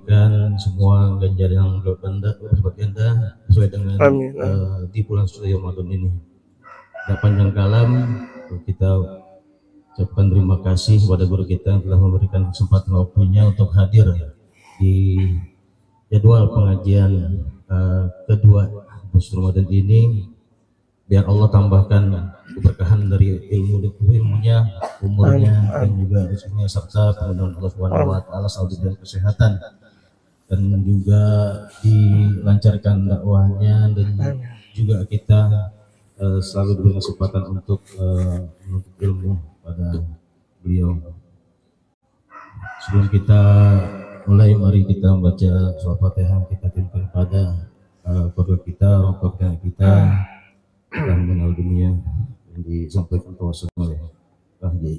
memberikan semua ganjaran yang berlipat ganda sesuai dengan di bulan suci Ramadan ini. Dan panjang kalam kita ucapkan terima kasih kepada guru kita yang telah memberikan kesempatan waktunya untuk hadir di jadwal pengajian kedua bulan Ramadan ini. Biar Allah tambahkan keberkahan dari ilmunya, umurnya, dan juga rezekinya serta perlindungan Allah Subhanahu wa taala selalu diberikan kesehatan dan juga dilancarkan dakwahnya, dan juga kita selalu diberi kesempatan untuk menuntut ilmu pada beliau. Sebelum kita mulai, mari kita membaca surah Fatihah, kita kirimkan kepada keluarga kita, orang tua kita dan mengenal dunia yang disampaikan tawasul oleh Pak Haji.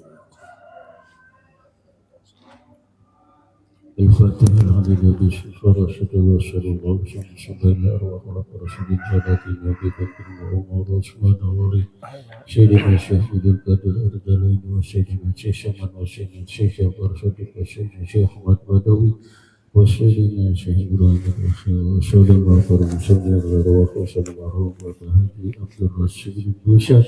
Al-Fatihah. وسيدنا شيخ إبراهيم وسلم وكرم سيدنا الروح وسلم عبد الرشيد البوشة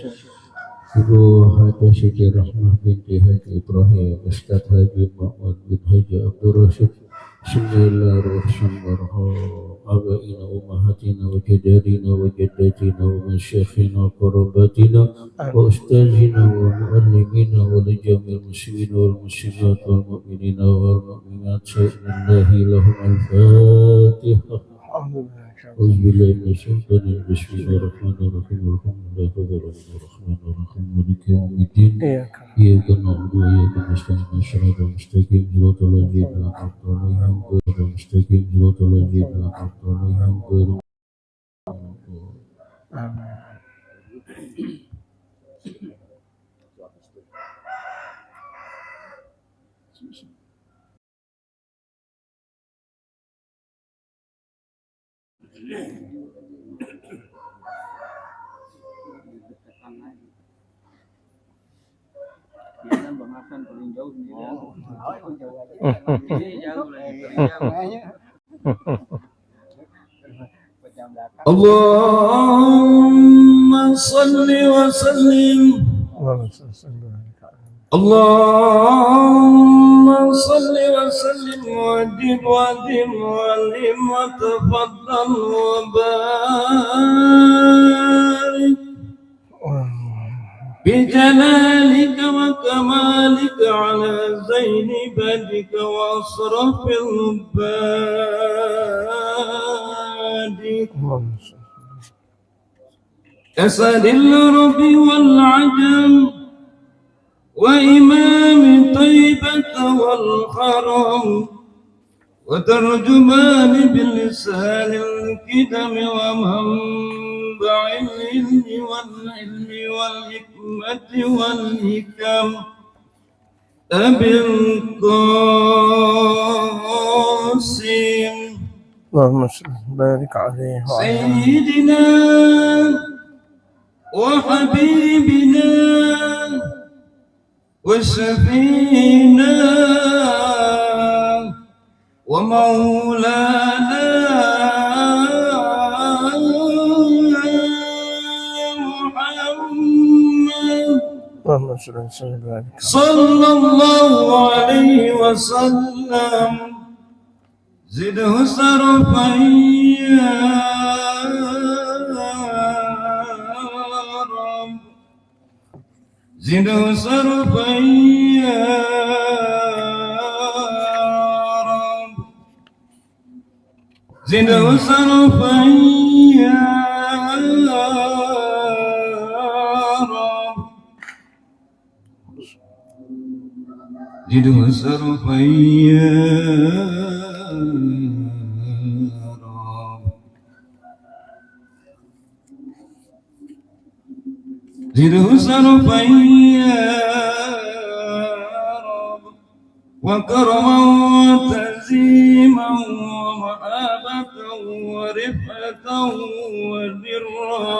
Ibu Haji Siti Rahmah binti Haji Ibrahim, Ustaz Haji Muhammad bin Haji Abdul Rashid. Bismillahirrahmanirrahim. Abaina ummahatina wa jadadina wa jaddatina wa masyakhina wa qarabatina wa ustazina wa muallimina wa lijamil muslimina wal muslimat wal mu'minina wal mu'minat. Bismillahi lahum al-Fatihah. Bismillahirrahmanirrahim. Alhamdulillahirrahmanirrahim. Maliki yaumiddin. Iyyaka na'budu wa iyyaka nasta'in. Shiratal mustaqim. Shiratal ladzina an'amta 'alaihim ghairil mustaqim. Shiratal ladzina an'amta 'alaihim ghairil Bahasan paling jauh ini jauh lagi. Allahumma salli wa sallim. Allahumma salli wa sallim wajib walim wa tafaddal wa barik بجلالك وكمالك على زين بدك وأصرف العباد كسد العرب والعجم وإمام طيبة والحرم وترجمان باللسان الكدم ومنبع العلم والعلم والحكمة والحكم أبي القاسم اللهم بارك عليه سيدنا وحبيبنا وشفينا ومولانا محمد صلى الله عليه وسلم زده شرفا يا رب زده شرفا يا زده شرفا يا رب زده شرفا يا رب زده شرفا يا رب وكرما وتعظيما ومحابة ورفعة وذرا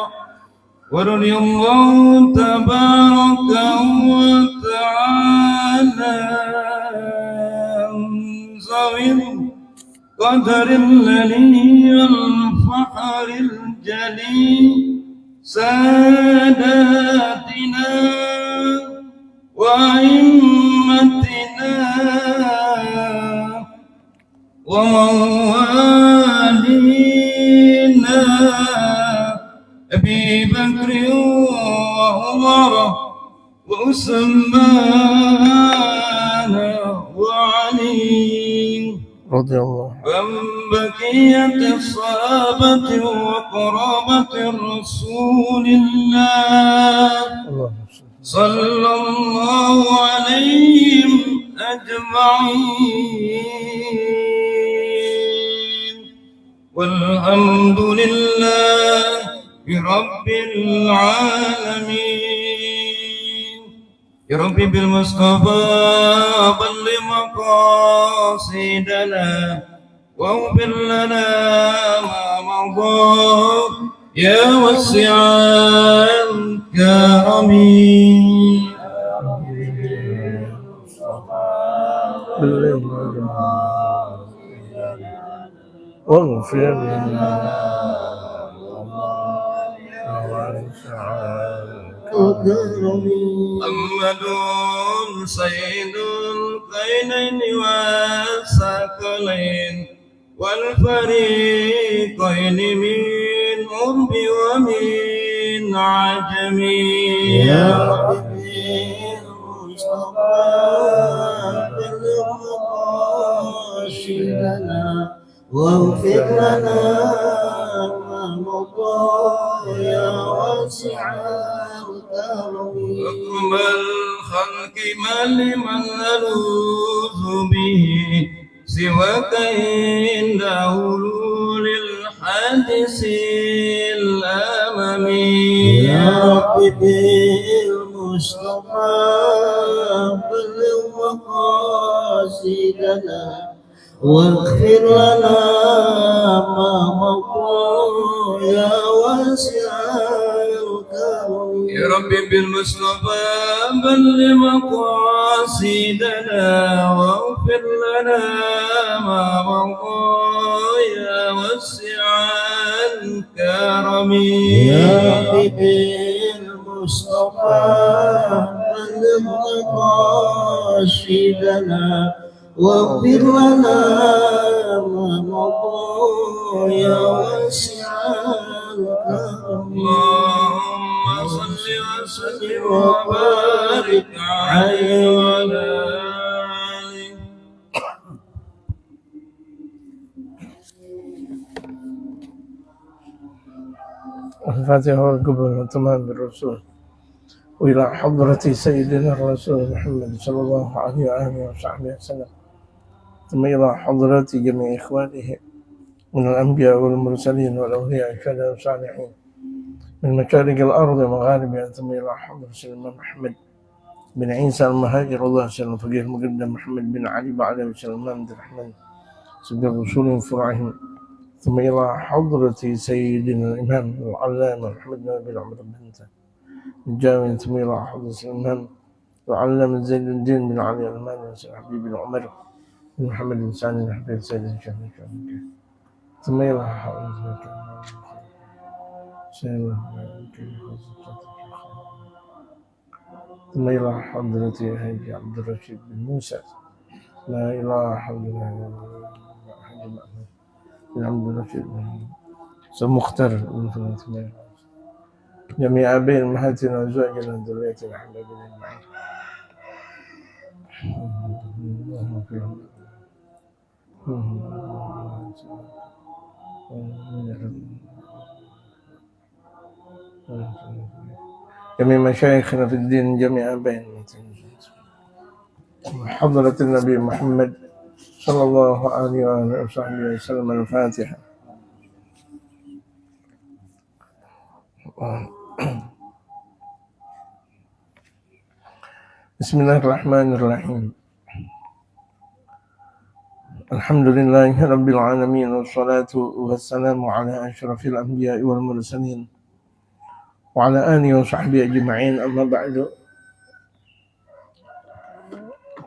ورضي الله تبارك وتعالى عن ذوي قدر الذي الفخر الجلي ساداتنا وأئمتنا وموالينا أبي بكر وعمر وعثمان وعلي رضي الله ومن بقية الصحابة وقرابة رسول الله اللهم صل صلى الله عليهم أجمعين والحمد لله رب العالمين. يا ربي بالمصطفى بلغ مقاصدنا واغفر لنا ما مضى يا وسع الكرم. واغفر لنا محمد سيد القينين والثقلين والفريقين من أرب ومن عجم. يا ربي المصطفى بلغ مقاصدنا واغفر لنا ما مضى يا واسع الكرم. أكمل الخلق لمن نلوذ به سواك عند حلول الحادث الأمم. يا ربي المصطفى بلغ مقاصدنا واغفر لنا ما مضى يا واسع الكرم. يا ربي بالمصطفى بلغ مقاصدنا واغفر لنا ما مضى يا واسع الكرم. يا ربي بالمصطفى بلغ مقاصدنا واغفر لنا ما مضى يا واسع الكرم. اللهم صل وسلم وبارك عليه وعلى آله. الفاتحة والقبول والتمام بالرسول وإلى حضرة سيدنا الرسول محمد صلى الله عليه وآله وصحبه وسلم، ثم إلى حضرة جميع إخوانه من الأنبياء والمرسلين والأولياء والشهداء والصالحين من مشارق الأرض ومغاربها، ثم إلى حضرة سيدنا محمد بن عيسى المهاجر الله وسلم فقيه المقدم محمد بن علي بعد وسلم عبد الرحمن سيد الرسول من فرعهم، ثم إلى حضرة سيدنا الإمام العلامة محمد بن عمر بن الجامع، ثم إلى حضرة الإمام العلامة زين الدين بن علي المالي وسيد حبيب بن عمر بن محمد بن سعد بن حبيب سيد الشافعي، ثم إلى حضرة ثم إلى حضرة هادي عبد الرشيد بن موسى، لا إلى حضرة بن عبد الرشيد بن مختار بن فلان، جميع أبي أمهاتنا وأزواجنا وذريتنا حبايبنا أجمعين. جميع مشايخنا في الدين، جميع أبائنا حضرة النبي محمد صلى الله عليه وآله وصحبه وسلم. الفاتحة. بسم الله الرحمن الرحيم. الحمد لله رب العالمين والصلاة والسلام على أشرف الأنبياء والمرسلين وعلى آله وصحبه أجمعين. Amma ba'du.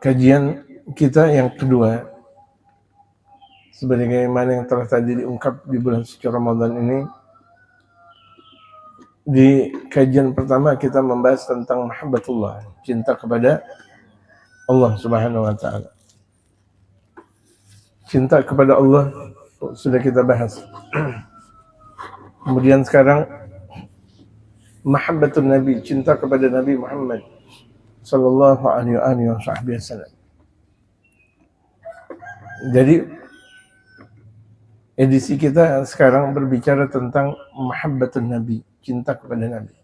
Kajian kita yang kedua sebagaimana yang telah tadi diungkap di bulan suci Ramadan ini. Di kajian pertama kita membahas tentang mahabbatullah, cinta kepada Allah Subhanahu wa taala. Cinta kepada Allah sudah kita bahas. Kemudian sekarang mahabbatun Nabi, cinta kepada Nabi Muhammad sallallahu alaihi wasallam. Jadi edisi kita sekarang berbicara tentang mahabbatun Nabi, cinta kepada Nabi.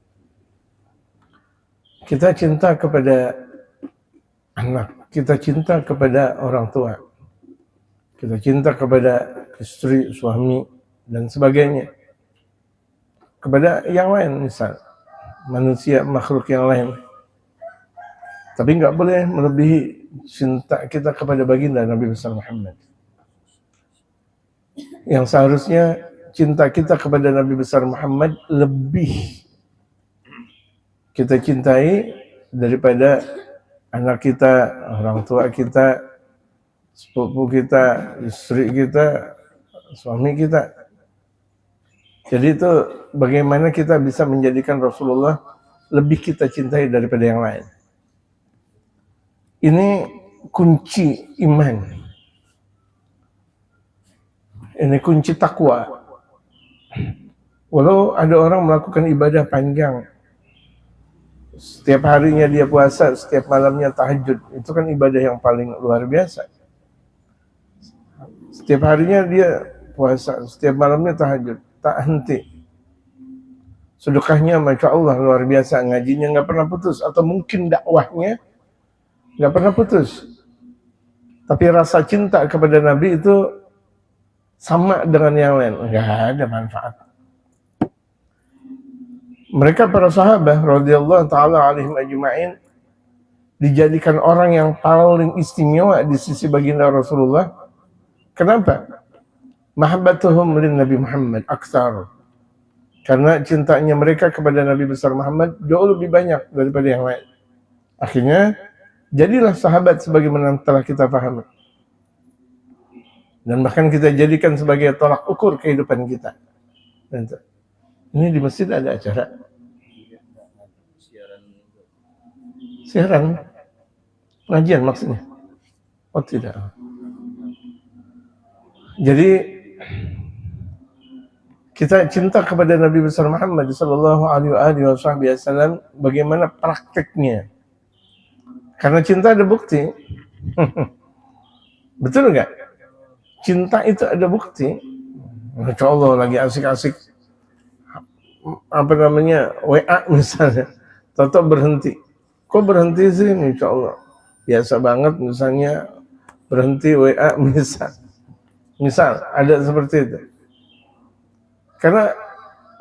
Kita cinta kepada anak, kita cinta kepada orang tua, kita cinta kepada istri, suami, dan sebagainya. Kepada yang lain, misal manusia, makhluk yang lain. Tapi nggak boleh melebihi cinta kita kepada baginda Nabi besar Muhammad. Yang seharusnya cinta kita kepada Nabi besar Muhammad lebih kita cintai daripada anak kita, orang tua kita, sepupu kita, istri kita, suami kita. Jadi itu bagaimana kita bisa menjadikan Rasulullah lebih kita cintai daripada yang lain. Ini kunci iman. Ini kunci takwa. Walau ada orang melakukan ibadah panjang, setiap harinya dia puasa, setiap malamnya tahajud, itu kan ibadah yang paling luar biasa. Setiap harinya dia puasa, setiap malamnya tahajud, tak henti. Sedekahnya Masya Allah luar biasa, ngajinya nggak pernah putus, atau mungkin dakwahnya nggak pernah putus. Tapi rasa cinta kepada Nabi itu sama dengan yang lain, nggak ada manfaat. Mereka para sahabat radhiyallahu taala alaihim ajma'in dijadikan orang yang paling istimewa di sisi baginda Rasulullah. Kenapa? Mahabbatuhum lin Nabi Muhammad aktsar. Karena cintanya mereka kepada Nabi besar Muhammad jauh lebih banyak daripada yang lain. Akhirnya jadilah sahabat sebagaimana telah kita pahami. Dan bahkan kita jadikan sebagai tolak ukur kehidupan kita. Ini di masjid ada acara siaran pengajian maksudnya? Oh tidak. Jadi kita cinta kepada Nabi besar Muhammad sallallahu alaihi wasallam bagaimana prakteknya? Karena cinta ada bukti. Betul enggak? Cinta itu ada bukti. Masya Allah lagi asik-asik WA misalnya, tahu berhenti. Kok berhenti sih? Insya Allah biasa banget misalnya berhenti WA misal ada seperti itu. Karena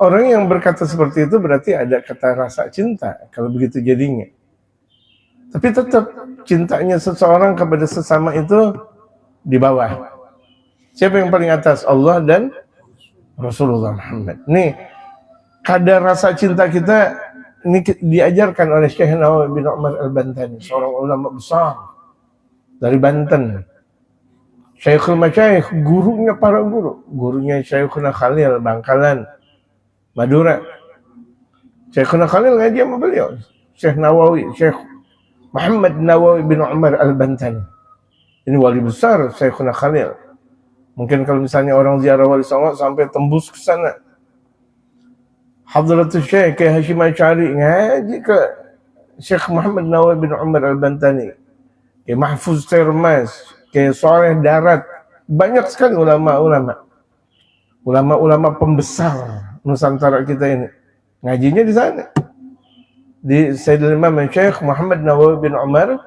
orang yang berkata seperti itu berarti ada kata rasa cinta kalau begitu jadinya. Tapi tetap cintanya seseorang kepada sesama itu di bawah. Siapa yang paling atas? Allah dan Rasulullah Muhammad. Nih kadar rasa cinta kita ini diajarkan oleh Syekh Nawawi bin Umar Al-Bantani, seorang ulama besar dari Banten. Syekhul Masyayikh, gurunya para guru, gurunya Syekhuna Khalil Bangkalan, Madura. Syekhuna Khalil ngaji sama beliau, Syekh Nawawi, Syekh Muhammad Nawawi bin Umar Al-Bantani. Ini wali besar Syekhuna Khalil. Mungkin kalau misalnya orang ziarah Wali Songo sampai tembus ke sana. Hadratul Syekh Hashim Asy'ari ngaji ke Syekh Muhammad Nawawi bin Umar Al-Bantani, ke Mahfuz Termas, ke Soleh Darat, banyak sekali ulama-ulama pembesar Nusantara kita ini ngajinya di sana, di Sayyidul Imam Syekh Muhammad Nawawi bin Umar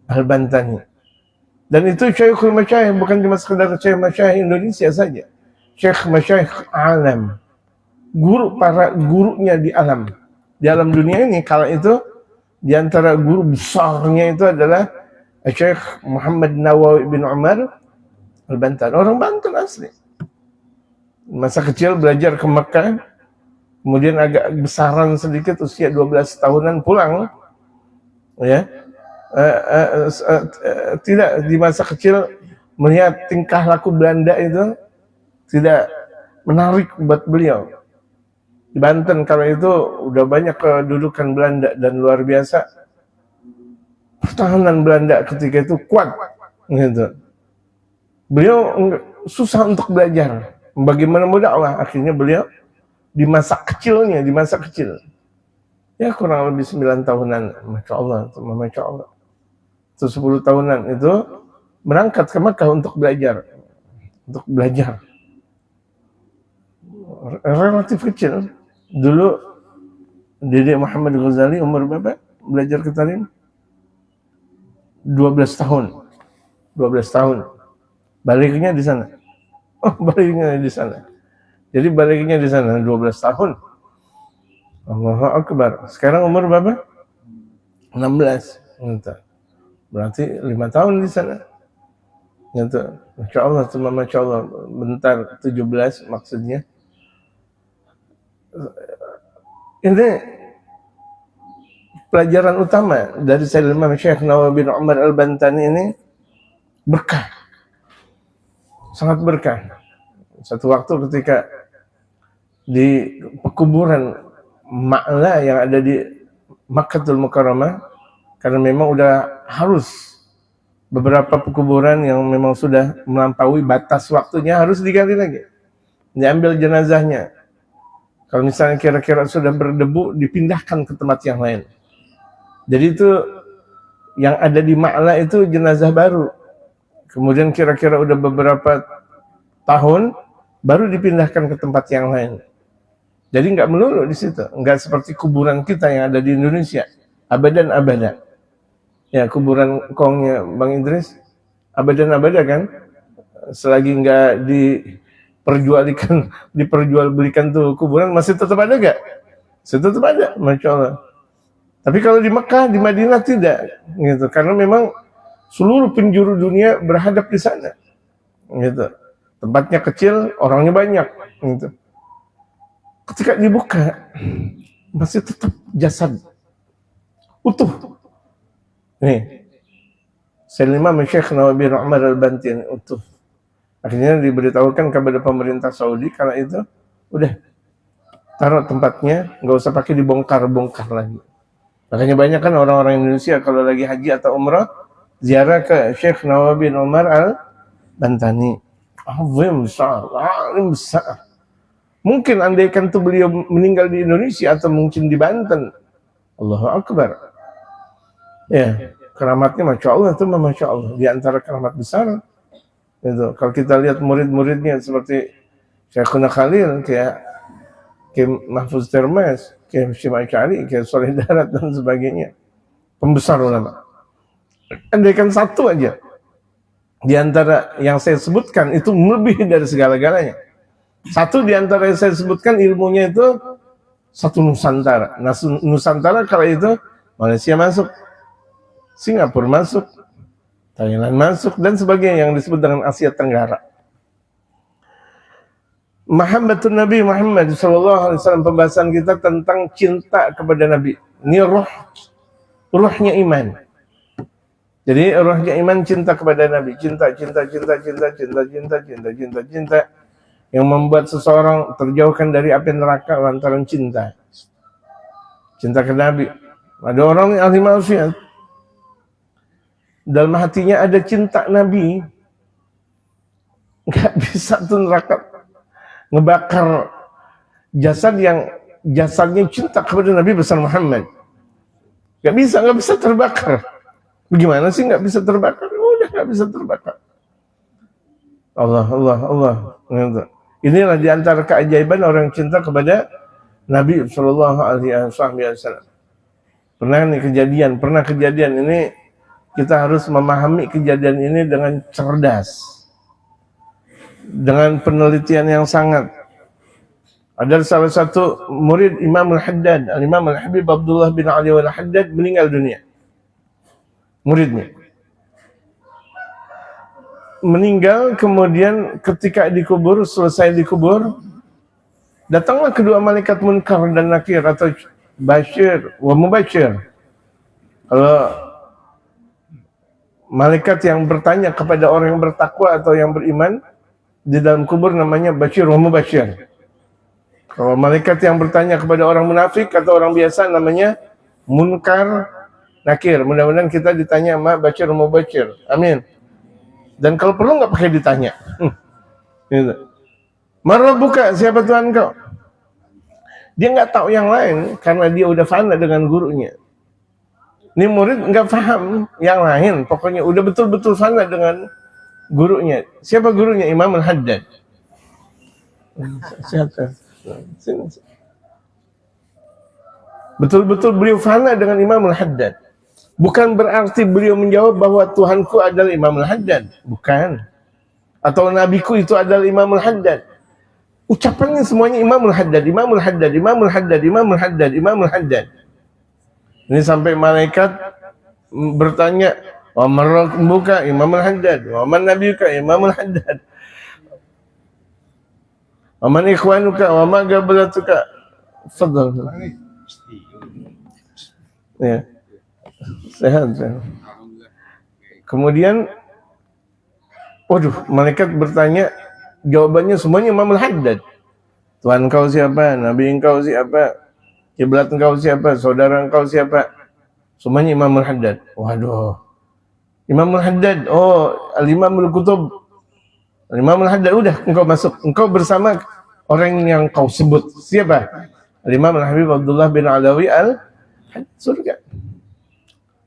Al-Bantani. Dan itu Syekhul Masyayikh, bukan cuma sekedar Syekh Masyayikh Indonesia saja, Syekh Masyayikh alam, guru para gurunya di alam dunia ini. Kala itu di antara guru besarnya itu adalah Syekh Muhammad Nawawi bin Umar Al-Bantani, orang Banten asli. Masa kecil belajar ke Mekah, kemudian agak besaran sedikit, usia 12 tahunan pulang, ya. Tidak di masa kecil melihat tingkah laku Belanda itu tidak menarik buat beliau. Di Banten kalau itu udah banyak kedudukan Belanda dan luar biasa. Pertahanan Belanda ketika itu kuat, gitu. Beliau susah untuk belajar. Bagaimana mau dakwah? Akhirnya beliau di masa kecil, ya kurang lebih 9 tahunan, Masya Allah, itu 10 tahunan itu berangkat ke Makkah untuk belajar, relatif kecil. Dulu Dede Muhammad Ghazali umur berapa belajar ke Tarim? 12 tahun. Baliknya di sana. Jadi baliknya di sana 12 tahun. Allahu Akbar. Sekarang umur berapa? 16. Berarti 5 tahun di sana. Gitu. Masya Allah, cuma Masya Allah. Bentar 17 maksudnya. Ini pelajaran utama dari Sayyidina Imam Syekh Nawawi bin Umar Al-Bantani ini berkah. Sangat berkah. Satu waktu ketika di pekuburan Ma'la yang ada di Makkatul Mukarramah, karena memang udah harus beberapa pekuburan yang memang sudah melampaui batas waktunya harus diganti lagi. Diambil jenazahnya. Kalau misalnya kira-kira sudah berdebu, dipindahkan ke tempat yang lain. Jadi itu yang ada di Ma'la itu jenazah baru. Kemudian kira-kira udah beberapa tahun baru dipindahkan ke tempat yang lain. Jadi nggak melulu di situ, nggak seperti kuburan kita yang ada di Indonesia, abadan abada. Ya kuburan kongnya Bang Idris, abadan abada kan, selagi nggak diperjualbelikan tuh kuburan masih tetap ada nggak? Masih tetap ada, Masya Allah. Tapi kalau di Mekah, di Madinah tidak, gitu, karena memang seluruh penjuru dunia berhadap di sana, gitu. Tempatnya kecil, orangnya banyak, gitu. Ketika dibuka, masih tetap jasad utuh. Nih, Sayyidina Imam Syekh Nawawi bin Umar Al-Bantani utuh. Akhirnya diberitahukan kepada pemerintah Saudi kala itu, udah taruh tempatnya, nggak usah pakai dibongkar-bongkar lagi. Makanya banyak kan orang-orang Indonesia kalau lagi haji atau umrah ziarah ke Syekh Nawawi bin Umar Al-Bantani. Azim besar, alim besar. Mungkin andaikan tuh beliau meninggal di Indonesia atau mungkin di Banten. Allahu Akbar. Ya, keramatnya Masya Allah itu Masya Allah. Di antara keramat besar. Itu. Kalau kita lihat murid-muridnya seperti Syekhuna Khalil, kayak Mahfuz Termes, kayak Syim Asy'ari, kayak Soleh Darat dan sebagainya. Pembesar ulama. Andaikan satu aja di antara yang saya sebutkan itu melebihi dari segala-galanya. Satu di antara yang saya sebutkan ilmunya itu satu Nusantara. Nah, Nusantara kala itu Malaysia masuk, Singapura masuk, Thailand masuk, dan sebagainya yang disebut dengan Asia Tenggara. Muhammadun Nabi Muhammad SAW, pembahasan kita tentang cinta kepada Nabi. Ini ruhnya iman. Jadi ruhnya iman cinta kepada Nabi, cinta yang membuat seseorang terjauhkan dari api neraka lantaran cinta ke Nabi. Ada orang yang ahli maksiat, dalam hatinya ada cinta Nabi, nggak bisa tuh neraka ngebakar jasad yang jasadnya cinta kepada Nabi besar Muhammad. Nggak bisa terbakar. Bagaimana sih nggak bisa terbakar? Udah nggak bisa terbakar. Allah. Inilah di antara keajaiban orang cinta kepada Nabi Shallallahu Alaihi Wasallam. Pernah kejadian ini, kita harus memahami kejadian ini dengan cerdas, dengan penelitian yang sangat. Ada salah satu murid Imam Al-Haddad, Imam Al-Habib Abdullah bin Ali Al-Haddad meninggal dunia. Muridnya meninggal, kemudian ketika selesai dikubur, datanglah kedua malaikat Munkar dan Nakir atau Bashir wa Mubashir. Kalau malaikat yang bertanya kepada orang yang bertakwa atau yang beriman di dalam kubur namanya Bashir wa Mubashir. Kalau malaikat yang bertanya kepada orang munafik atau orang biasa namanya Munkar Nakir. Mudah-mudahan kita ditanya sama Bashir wa Mubashir. Amin. Dan kalau perlu nggak pakai ditanya. Gitu. Marabuka, siapa Tuhan kau? Dia nggak tahu yang lain karena dia udah fana dengan gurunya. Ini murid nggak paham yang lain, pokoknya udah betul-betul fana dengan gurunya. Siapa gurunya? Imam Al-Haddad. Siapa? Betul-betul beliau fana dengan Imam Al-Haddad. Bukan berarti beliau menjawab bahwa Tuhanku adalah Imam Al-Haddad. Bukan. Atau nabiku itu adalah Imam Al-Haddad. Ucapannya semuanya Imam Al-Haddad, Imam Al-Haddad, Imam Al-Haddad, Imam Al-Haddad, Imam Al-Haddad. Ini sampai malaikat bertanya, wa man rabbuka Imam Al-Haddad, wa man nabiyuka Imam Al-Haddad, wa man ikhwanuka wa ma qablatuka. Fadhal. Ya. Sehat. Kemudian waduh, malaikat bertanya, jawabannya semuanya Imam Al-Haddad. Tuhan kau siapa? Nabi engkau siapa? Kiblat engkau siapa? Saudara engkau siapa? Semuanya Imam Al-Haddad. Waduh. Imam Al-Haddad. Oh, Al-Imam Al-Qutub. Al-Imam Al-Haddad. Udah, engkau masuk. Engkau bersama orang yang kau sebut. Siapa? Al-Imam Al-Habib Abdullah bin Alawi Surga.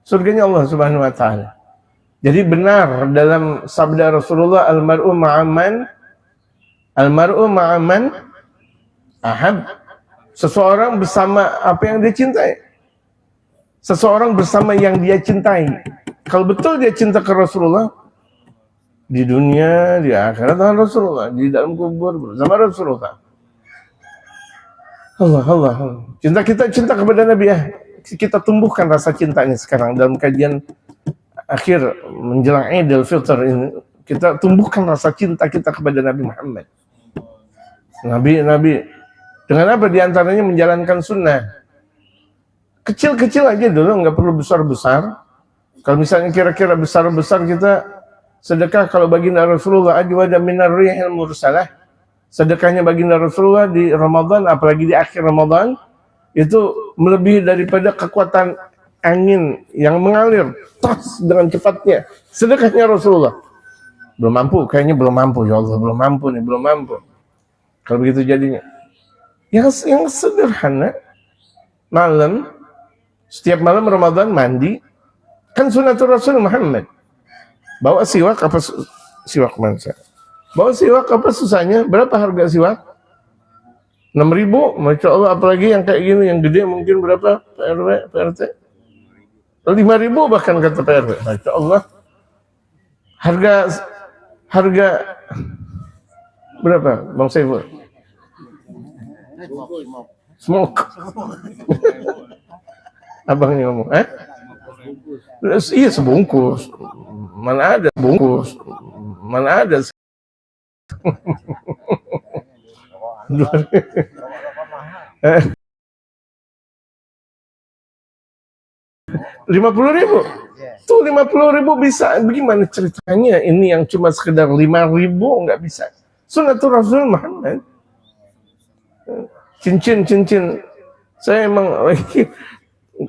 Surganya Allah Subhanahu wa taala. Jadi benar dalam sabda Rasulullah, almar'u ma'aman ahab. Seseorang bersama apa yang dia cintai. Seseorang bersama yang dia cintai. Kalau betul dia cinta ke Rasulullah, di dunia, di akhirat dengan Rasulullah, di dalam kubur bersama Rasulullah. Allah. Cinta kita cinta kepada Nabi ya. Kita tumbuhkan rasa cintanya sekarang dalam kajian akhir menjelang Idul Fitr ini, kita tumbuhkan rasa cinta kita kepada Nabi Muhammad. Nabi dengan apa? Di antaranya menjalankan sunnah. Kecil-kecil aja dulu, nggak perlu besar-besar. Kalau misalnya kira-kira besar-besar kita sedekah, kalau baginda Rasulullah ajwada minar rihil mursalah, sedekahnya baginda Rasulullah di Ramadan, apalagi di akhir Ramadan, itu melebihi daripada kekuatan angin yang mengalir tas dengan cepatnya. Sedekahnya Rasulullah. Belum mampu, kayaknya belum mampu. Ya Allah, belum mampu. Kalau begitu jadinya. Yang sederhana, setiap malam Ramadan mandi, kan sunatul Rasul Muhammad. Bawa siwak apa siwak mansa? Bawa siwak apa susahnya? Berapa harga siwak? 6.000, Masya Allah, apalagi yang kayak gini, yang gede mungkin berapa? PRT? 5.000 bahkan kata PRW. Masya Allah. Harga berapa, Bang Saiful? Smoke. Abangnya ngomong, iya sebungkus. Mana ada bungkus? Mana ada? 50.000. Tuh 50.000 bisa. Bagaimana ceritanya? Ini yang cuma sekedar 5.000 nggak bisa. Sunatul Rasul Muhammad. Cincin. Saya emang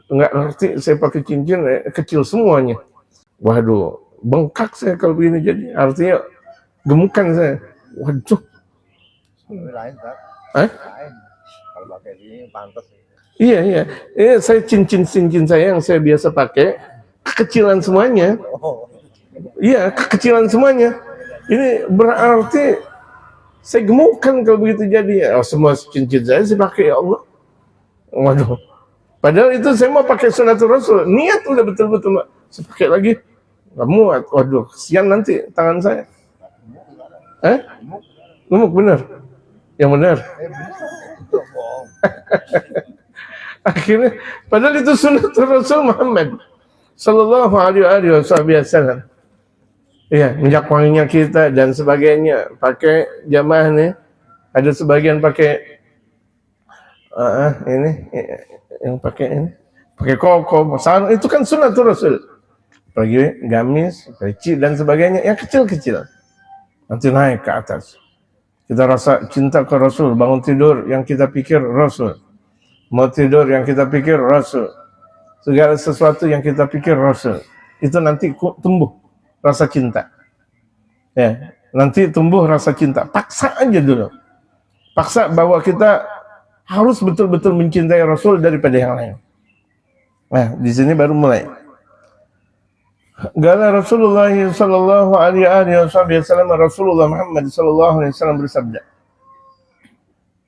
nggak ngerti. Saya pakai cincin kecil semuanya. Waduh, bengkak saya kalau begini jadi. Artinya gemukan saya. Waduh. Lain, Pak. Hah? Lain. Kalau pakai ini pantas. Iya. Saya cincin saya yang saya biasa pakai kekecilan semuanya. Iya, kekecilan semuanya. Ini berarti saya gemukan kalau begitu jadi. Semua cincin saya pakai, ya Allah. Waduh. Padahal itu saya mau pakai sunatul Rasul. Niat udah betul-betul. Saya pakai lagi. Nggak muat. Waduh, kesian nanti tangan saya. Gemuk bener. Yang benar. Akhirnya, padahal itu sunatul Rasul Muhammad Sallallahu alaihi wasallam. Iya, minyak wanginya kita dan sebagainya. Pakai jamaah nih. Ada sebagian pakai ini yang pakai ini. Pakai koko, sarung. Itu kan sunatul Rasul. Pergi gamis, peci dan sebagainya yang kecil-kecil. Nanti naik ke atas. Kita rasa cinta ke Rasul, bangun tidur yang kita pikir Rasul. Mau tidur yang kita pikir Rasul. Segala sesuatu yang kita pikir Rasul. Itu nanti tumbuh rasa cinta. Ya, nanti tumbuh rasa cinta. Paksa aja dulu. Paksa bahwa kita harus betul-betul mencintai Rasul daripada yang lain. Nah, di sini baru mulai. Gala Rasulullah sallallahu alaihi wasallam, Rasulullah Muhammad sallallahu alaihi wasallam bersabda,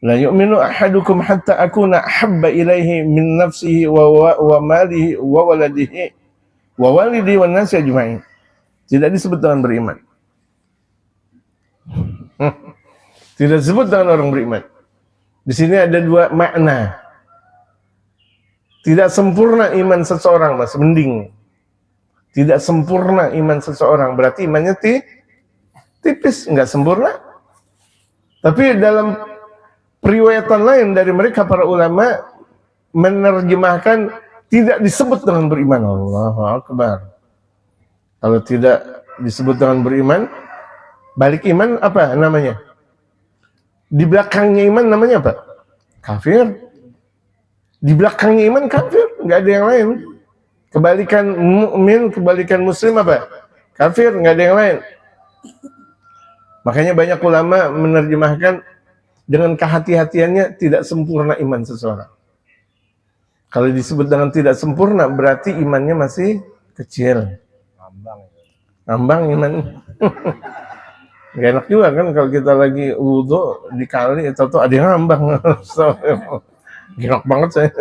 "La yu'minu ahadukum hatta akuna ahabba ilaihi min nafsihi wa malihi wa waladihi wa walidi wan nasi ajma'in." Tidak disebut dengan beriman. Tidak disebut dengan orang beriman. Di sini ada dua makna. Tidak sempurna iman seseorang, Mas, mending. Tidak sempurna iman seseorang, berarti imannya tipis, enggak sempurna. Tapi dalam periwayatan lain dari mereka para ulama menerjemahkan tidak disebut dengan beriman. Allahu Akbar. Kalau tidak disebut dengan beriman, balik iman apa namanya? Di belakangnya iman namanya apa? Kafir. Di belakangnya iman kafir, enggak ada yang lain. Kebalikan mukmin, kebalikan muslim apa? Kafir, enggak ada yang lain. Makanya banyak ulama menerjemahkan dengan kehati-hatiannya tidak sempurna iman seseorang. Kalau disebut dengan tidak sempurna berarti imannya masih kecil. Ngambang iman. Gak enak juga kan kalau kita lagi wudhu di kali atau ada yang ngambang. Enak banget saya.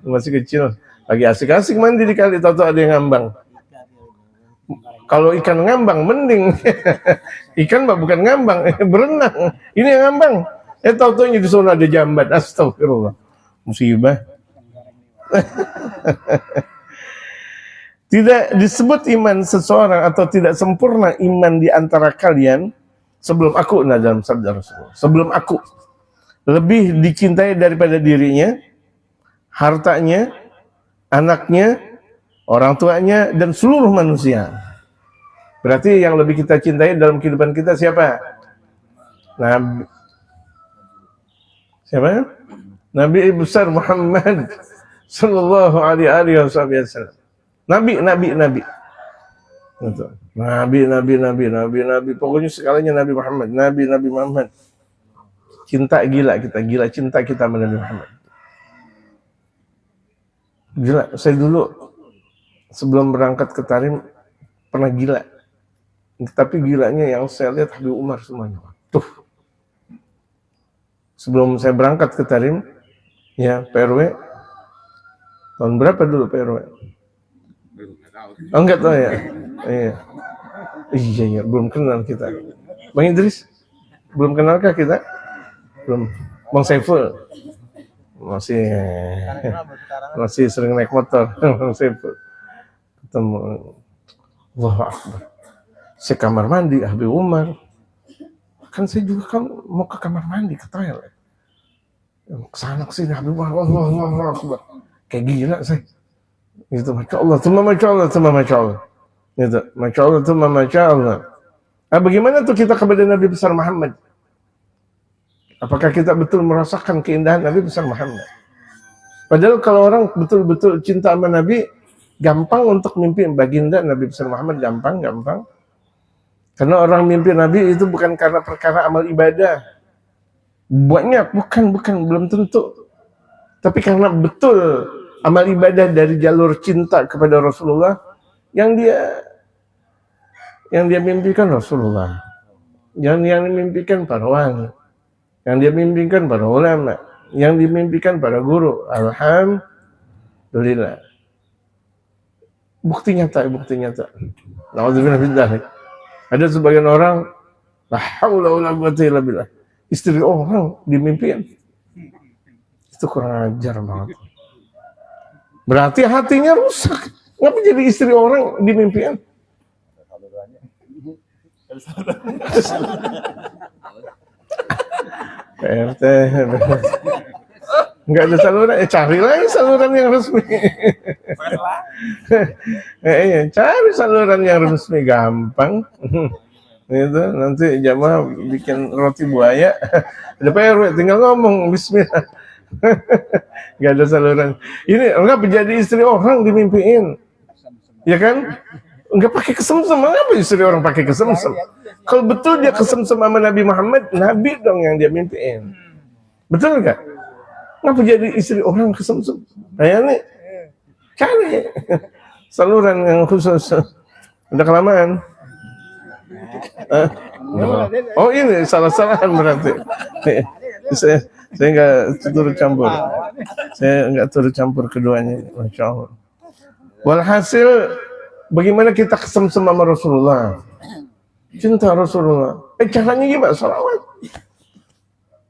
Masih kecil. Lagi asik-asik mandi di kali, tahu-tahu ada yang ngambang. Kalau ikan ngambang, mending. Ikan mah bukan ngambang, berenang. Ini yang ngambang. Tahu-tahu di sana ada jambat. Astagfirullah. Musibah. Tidak disebut iman seseorang atau tidak sempurna iman di antara kalian sebelum aku, nah dalam sabda Rasulullah. Sebelum aku lebih dicintai daripada dirinya, hartanya, anaknya, orang tuanya, dan seluruh manusia. Berarti yang lebih kita cintai dalam kehidupan kita siapa? Nabi. Siapa? Nabi besar Muhammad sallallahu alaihi wasallam. Nabi. Nabi. Pokoknya segalanya Nabi Muhammad. Nabi Muhammad. Cinta gila cinta kita sama Nabi Muhammad. Gila, saya dulu sebelum berangkat ke Tarim pernah gila. Tapi gilanya yang saya lihat Habib Umar semuanya. Tuh. Sebelum saya berangkat ke Tarim, ya PRW, tahun berapa dulu PRW? Oh, enggak tahu ya. Iya, belum kenal kita. Bang Idris, belum kenalkah kita? Belum. Bang Saiful. Masih sering naik motor. Ketemu Allahu Akbar. Saya kamar mandi Habib Umar. Kan saya juga kan mau ke kamar mandi, ke toilet. Kesana kesini Habib Umar. Allahu Akbar. Kayak gila saya. Gitu, Masya Allah. Gitu, Masya Allah. Bagaimana tuh kita kepada Nabi besar Muhammad? Apakah kita betul merasakan keindahan Nabi besar Muhammad? Padahal kalau orang betul-betul cinta sama Nabi, gampang untuk mimpi baginda Nabi besar Muhammad, gampang. Karena orang mimpi Nabi itu bukan karena perkara amal ibadah. Banyak, bukan, belum tentu. Tapi karena betul amal ibadah dari jalur cinta kepada Rasulullah yang dia mimpikan Rasulullah. Yang dimimpikan para wali. Yang dia mimpikan para ulama, yang dimimpikan para guru. Alhamdulillah. Bukti nyata. Nauzubillah min dzalik. Ada sebagian orang, la haula wala quwwata illa billah. Istri orang dimimpikan. Itu kurang ajar banget. Berarti hatinya rusak. Ngapa jadi istri orang dimimpikan? PRT nggak ada saluran, cari lagi saluran yang resmi. Iya, cari saluran yang resmi gampang. Itu nanti jamaah bikin roti buaya, ada PRW tinggal ngomong Bismillah. Gak ada saluran. Ini enggak menjadi istri orang dimimpiin, ya kan? Enggak pakai kesemsem, apa istri orang pakai kesemsem? Kalau betul dia kesemsem sama Nabi Muhammad, Nabi dong yang dia mimpiin. Betul nggak? Ngapa jadi istri orang kesemsem? Kayak nih, cari saluran yang khusus. Udah kelamaan. Oh ini salah-salahan berarti. saya nggak turut campur. Saya nggak turut campur keduanya, masya Allah. Walhasil, bagaimana kita kesemsem sama Rasulullah? Cinta Rasulullah. Caranya gimana? Salawat.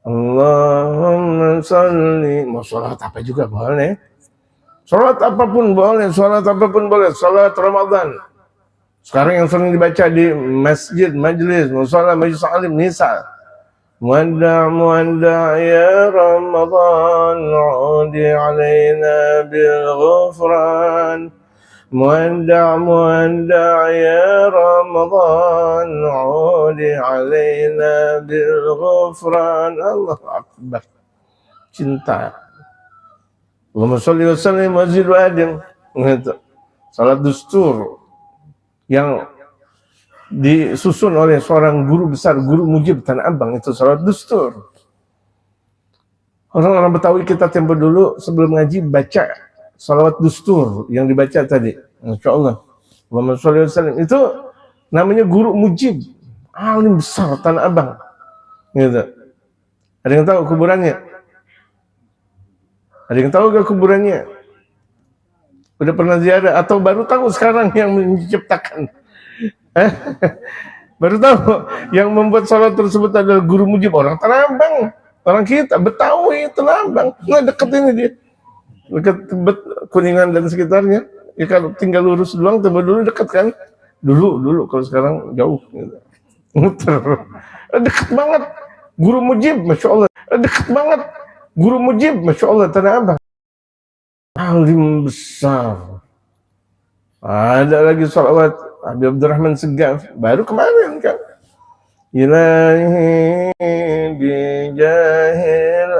Allahumma salli. Mau salat apa juga boleh. Salat apapun boleh. Salat apapun boleh. Salat Ramadan. Sekarang yang sering dibaca di masjid, majlis, musala, majlis alim, nisa. Muanda ya Ramadan, udi alaina bil ghufran. Muanda ya Ramadan, udi alaina bil ghufran. Allah Akbar. Cinta. Allahumma sholli wa sallim wa zid wa adim. Salat dustur yang disusun oleh seorang guru besar, guru mujib Tanah Abang, itu salat dustur. Orang-orang Betawi kita tempo dulu sebelum ngaji baca salawat dustur yang dibaca tadi. Masya Allah. Allahumma sholli wa sallim. Itu namanya guru mujib, alim besar Tanah Abang. Gitu. Ada yang tahu kuburannya? Ada yang tahu gak kuburannya? Udah pernah ziarah atau baru tahu sekarang yang menciptakan? Baru tahu yang membuat salat tersebut adalah guru mujib orang Tanah Abang, orang kita Betawi Tanah Abang. Nah dekat ini dia, dekat Kuningan dan sekitarnya. Ya kalau tinggal lurus doang, tempat dulu dekat kan? Dulu kalau sekarang jauh. Muter. Dekat banget. Guru mujib, masya Allah. Dekat banget. Guru mujib, masya Allah Tanah Abang. Alim besar. Ada lagi salawat Habib Abdurrahman Segaf baru kemarin kan. Ilahi bijahil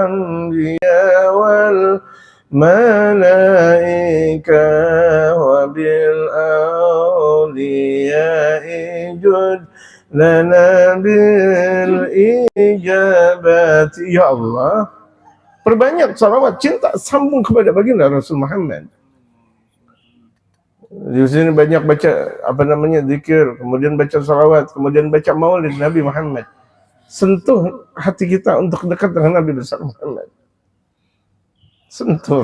anbiya wal malaika wa bil awliya ijud lana bil ijabati. Ya Allah, perbanyak salawat cinta sambung kepada baginda Rasul Muhammad. Di sini banyak baca zikir, kemudian baca salawat, kemudian baca maulid Nabi Muhammad. Sentuh hati kita untuk dekat dengan Nabi besar Muhammad. Sentuh.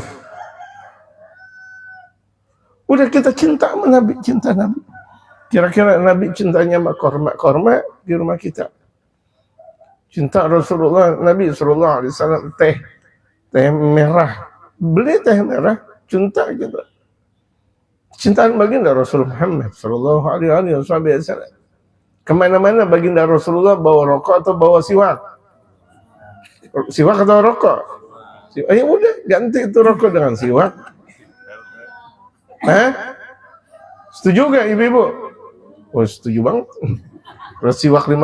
Udah kita cinta sama Nabi, cinta Nabi. Kira-kira Nabi cintanya sama korma di rumah kita. Cinta Rasulullah, Nabi Sallallahu Alaihi Wasallam, teh merah, beli teh merah, cinta gitu. Cintaan baginda Rasul Muhammad Sallallahu Alaihi Wasallam. Kemana-mana baginda Rasulullah bawa rokok atau bawa siwak? Siwak atau rokok? Ya udah ganti itu rokok dengan siwak. Setuju gak ibu-ibu? Oh setuju banget. Kalau siwak 5.000,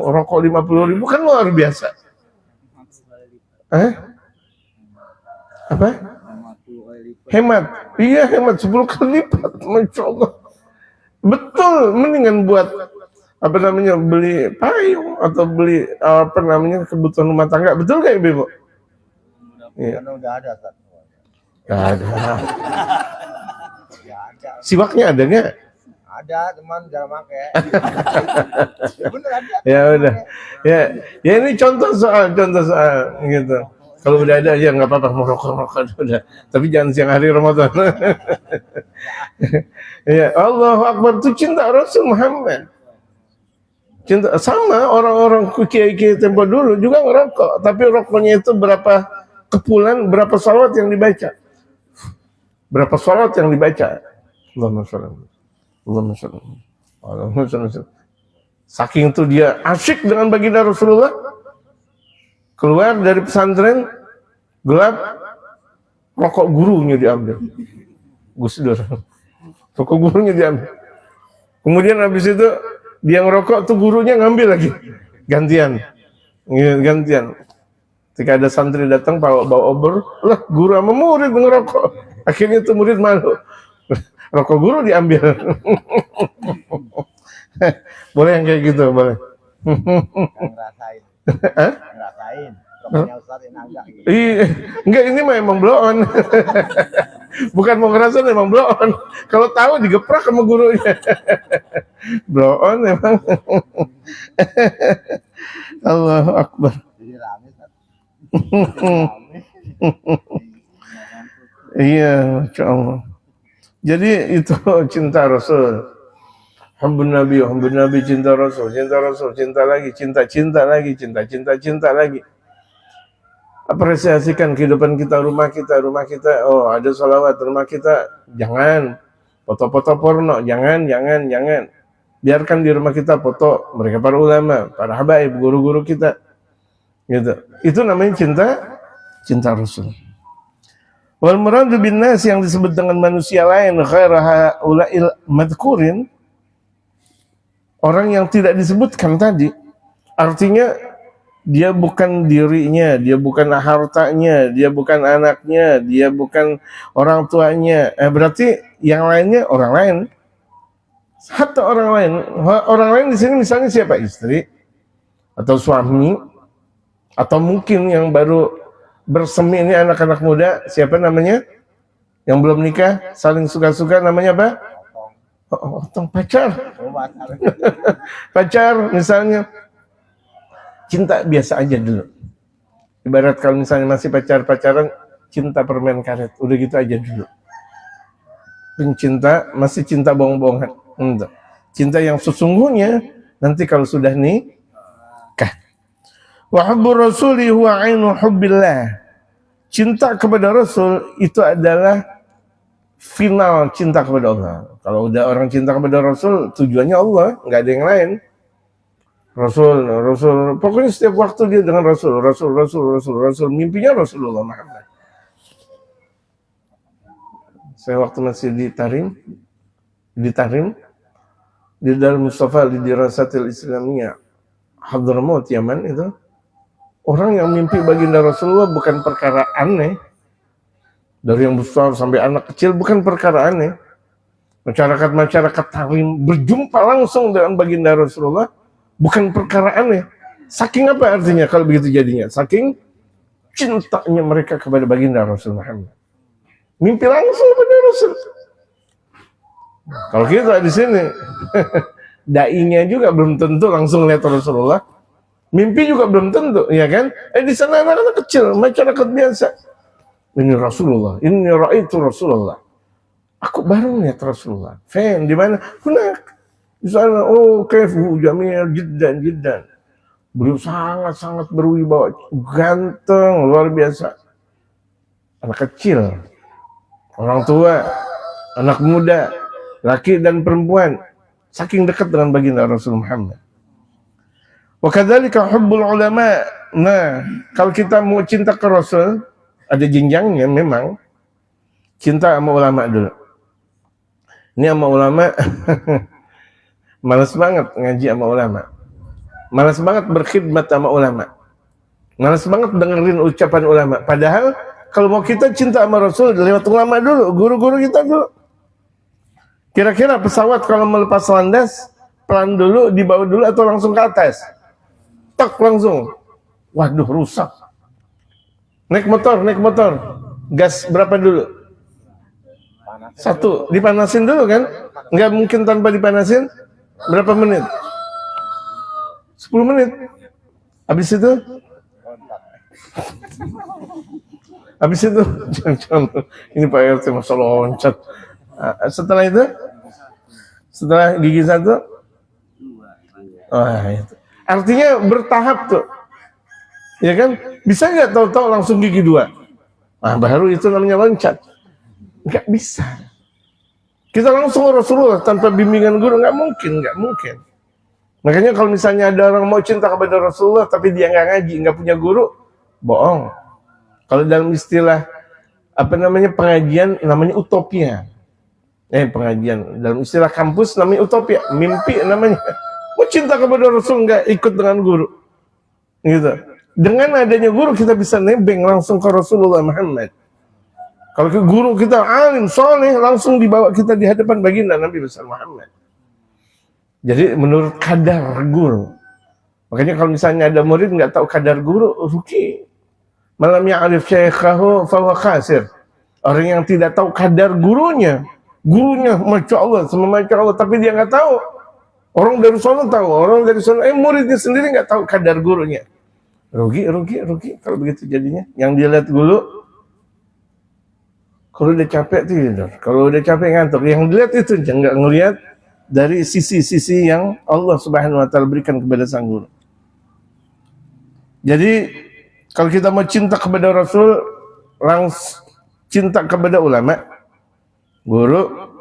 rokok 50.000 kan luar biasa. Apa? Hemat. Iya hemat 10 kali lipat. Masya Allah. Betul, mendingan buat beli payung atau beli kebutuhan rumah tangga. Betul gak ibu? Iya. Karena udah ada kan. Gak ada. Siwaknya ada nggak? Ada teman jarang pakai. Bener ada. Ya udah. Ya ini contoh soal gitu. Kalau udah ada ya nggak apa-apa, mau rokok udah. Tapi jangan siang hari Ramadan. Ya Allahu Akbar, itu cinta Rasul Muhammad. Cinta sama orang-orang kiai-kiai tempo dulu juga ngerokok, tapi rokoknya itu berapa kepulan, berapa salawat yang dibaca. Berapa salawat yang dibaca. Allahumma sholli. Saking itu dia asyik dengan baginda Rasulullah. Keluar dari pesantren gelap, rokok gurunya diambil. Gus Dur. Rokok gurunya diambil. Kemudian habis itu dia ngerokok tuh gurunya ngambil lagi. Gantian. Gantian. Ketika ada santri datang bawa obor, lah guru sama murid ngerokok. Akhirnya tuh murid malu. Rokok guru diambil. Boleh yang kayak gitu, boleh. Ngerasain. Ngerasain. Rokoknya Ustaz ini agak gitu. Iya, enggak ini mah emang blow on. Bukan mau ngerasain emang blow on. Kalau tahu digeprak sama gurunya. Blow on emang. Allahu Akbar. Jadi rame Ustaz. Iya, Masya Allah. Jadi itu cinta Rasul. Hubbun Nabi, cinta Rasul, cinta lagi, cinta lagi, cinta lagi. Apresiasikan kehidupan kita, rumah kita. Oh, ada salawat, rumah kita. Jangan. Foto-foto porno, jangan. Biarkan di rumah kita foto mereka para ulama, para habaib, guru-guru kita. Gitu. Itu namanya cinta Rasul. Wal muradu bin nas yang disebut dengan manusia lain ghairaha ulail madhkurin, orang yang tidak disebutkan tadi, artinya dia bukan dirinya, dia bukan hartanya, dia bukan anaknya, dia bukan orang tuanya. Berarti yang lainnya orang lain. Hatta orang lain di sini misalnya siapa? Istri atau suami, atau mungkin yang baru bersemi ini anak-anak muda, siapa namanya? Yang belum nikah, saling suka-suka, namanya apa? Otong, pacar. Pacar misalnya. Cinta biasa aja dulu. Ibarat kalau misalnya masih pacaran, cinta permen karet. Udah gitu aja dulu. Pencinta masih cinta bohong-bohongan. Enggak. Cinta yang sesungguhnya nanti kalau sudah nikah. Wa hubbu rasuli huwa ainu hubbillah. Cinta kepada Rasul itu adalah final cinta kepada Allah. Kalau udah orang cinta kepada Rasul, tujuannya Allah, nggak ada yang lain. Rasul, pokoknya setiap waktu dia dengan Rasul, mimpinya Rasulullah Muhammad. Saya waktu masih di Tarim, di Darul Mustafa di Dirasatil Islamiyah Hadramaut Yaman itu, orang yang mimpi baginda Rasulullah bukan perkara aneh. Dari yang besar sampai anak kecil bukan perkara aneh. Masyarakat Tarim berjumpa langsung dengan baginda Rasulullah bukan perkara aneh. Saking apa artinya kalau begitu jadinya? Saking cintanya mereka kepada baginda Rasul Muhammad. Mimpi langsung kepada Rasul. Kalau kita di sini, dai-nya juga belum tentu langsung lihat Rasulullah. Mimpi juga belum tentu, ya kan? Di sana anak-anak kecil, masyarakat biasa. Ini Rasulullah, ini ra'aitu Rasulullah. Aku baru lihat Rasulullah. Fan di mana? Hunak. Di sana, oh kaifu jamil jiddan. Beliau sangat berwibawa, ganteng, luar biasa. Anak kecil, orang tua, anak muda, laki dan perempuan, saking dekat dengan baginda Rasul Muhammad. Wa kadzalika hubbul ulama. Nah, kalau kita mau cinta ke Rasul, ada jenjangnya memang. Cinta sama ulama dulu. Ini sama ulama malas banget ngaji sama ulama. Malas banget berkhidmat sama ulama. Malas banget dengerin ucapan ulama. Padahal kalau mau kita cinta sama Rasul lewat ulama dulu, guru-guru kita dulu. Kira-kira pesawat kalau melepas landas pelan dulu, dibawa dulu atau langsung ke atas? Tak langsung. Waduh, rusak. Naik motor. Gas berapa dulu? Satu, dipanasin dulu kan? Nggak mungkin tanpa dipanasin. Berapa menit? 10 menit. Habis itu? Ini Pak RT masalah loncat. Setelah itu? Setelah gigi satu? Itu. Artinya bertahap tuh. Ya kan? Bisa nggak tahu-tahu langsung gigi 2? Nah, baru itu namanya loncat. Nggak bisa. Kita langsung Rasulullah tanpa bimbingan guru, nggak mungkin. Makanya kalau misalnya ada orang mau cinta kepada Rasulullah tapi dia nggak ngaji, nggak punya guru, bohong. Kalau dalam istilah pengajian namanya utopia. Pengajian. Dalam istilah kampus namanya utopia, mimpi namanya. Mau cinta kepada Rasul nggak ikut dengan guru, gitu. Dengan adanya guru kita bisa nebeng langsung ke Rasulullah Muhammad. Kalau ke guru kita alim, soleh, langsung dibawa kita di hadapan baginda Nabi besar Muhammad. Jadi menurut kadar guru. Makanya kalau misalnya ada murid nggak tahu kadar guru, rugi. Malam ya'rif syaikhahu fahuwa khasir. Orang yang tidak tahu kadar gurunya, Masya Allah, sama Masya Allah, tapi dia nggak tahu. Orang dari sana tahu, orang dari sana, muridnya sendiri nggak tahu kadar gurunya. Rugi kalau begitu jadinya. Yang dia lihat dulu, kalau udah capek tidur, kalau udah capek ngantuk. Yang dilihat itu, nggak ngelihat dari sisi-sisi yang Allah Subhanahu Wa Taala berikan kepada sang guru. Jadi kalau kita mau cinta kepada Rasul, langsung cinta kepada ulama, guru,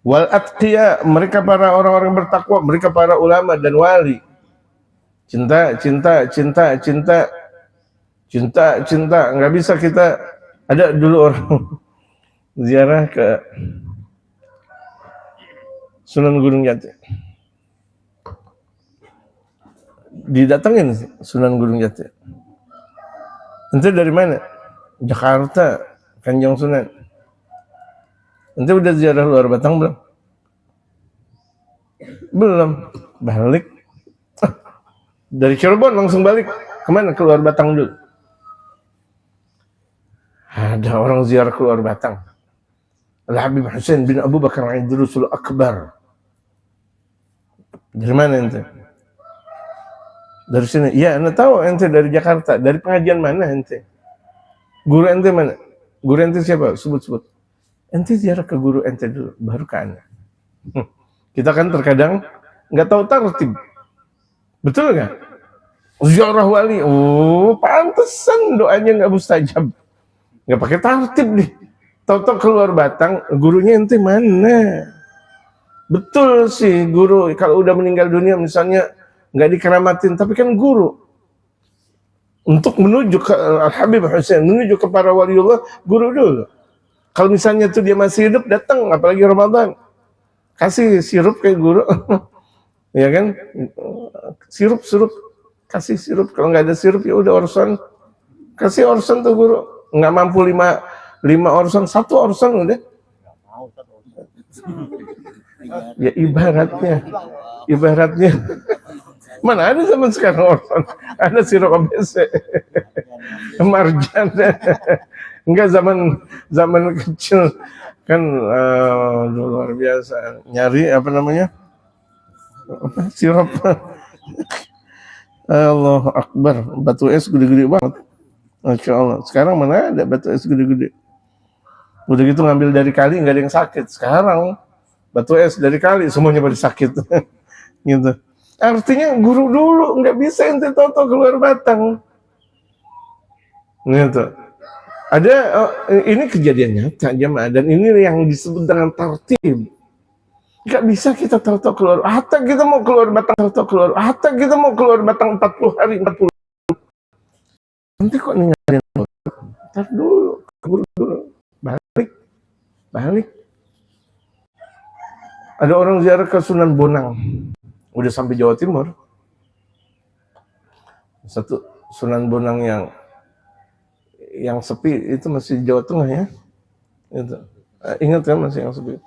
wal atqiya, mereka para orang-orang bertakwa, mereka para ulama dan wali. Cinta, nggak bisa kita. Ada dulu orang ziarah ke Sunan Gunung Jati, didatengin Sunan Gunung Jati. Ente dari mana? Jakarta, Kanjeng Sunan. Ente udah ziarah luar Batang belum? Belum. Balik. Dari Cirebon langsung balik. Kemana? Keluar Batang dulu. Ada orang ziarah keluar Batang. Al-Habib Hussein bin Abu Bakar Idrusul Akbar. Dari mana ente? Dari sini. Iya, ente tahu ente dari Jakarta. Dari pengajian mana ente? Guru ente mana? Guru ente siapa? Sebut. Ente ziarah ke guru ente dulu, baru ke anda. Kita kan terkadang nggak tahu tertib. Betul nggak? Ziarah wali. Oh, pantesan doanya nggak mustajab. Nggak pakai tertib nih. Tahu-tahu keluar Batang, gurunya ente mana? Betul sih, guru kalau udah meninggal dunia misalnya nggak dikeramatin, tapi kan guru. Untuk menuju ke Al-Habib Hussein, menuju ke para waliullah, guru dulu. Kalau misalnya tuh dia masih hidup, datang, apalagi Ramadan, kasih sirup kayak guru. Ya kan? Sirup, kasih sirup. Kalau nggak ada sirup, ya udah orson. Kasih orson tuh guru. Nggak mampu lima orson, 1 orson udah. Ya ibaratnya. Mana ada zaman sekarang orson? Ada sirup ABC. Marjan. Enggak zaman kecil kan luar biasa. Nyari apa namanya? Sirup. Allahu Akbar. Batu es gede-gede banget. Masya Allah. Sekarang mana ada batu es gede-gede? Udah gitu ngambil dari kali nggak ada yang sakit. Sekarang batu es dari kali semuanya pada sakit. Gitu. Artinya guru dulu, nggak bisa ente toto keluar Batang. Gitu. Ada ini kejadian nyata jemaah, dan ini yang disebut dengan tartib. Nggak bisa kita toto keluar. Hatta kita mau keluar Batang toto keluar. Hatta kita mau keluar Batang 40 hari 40. Nanti kok ninggalin dulu. Ntar dulu, kabur dulu. Balik. Ada orang ziarah ke Sunan Bonang. Udah sampai Jawa Timur. Satu Sunan Bonang yang sepi itu masih Jawa Tengah ya. Itu. Ingat kan masih yang sepi.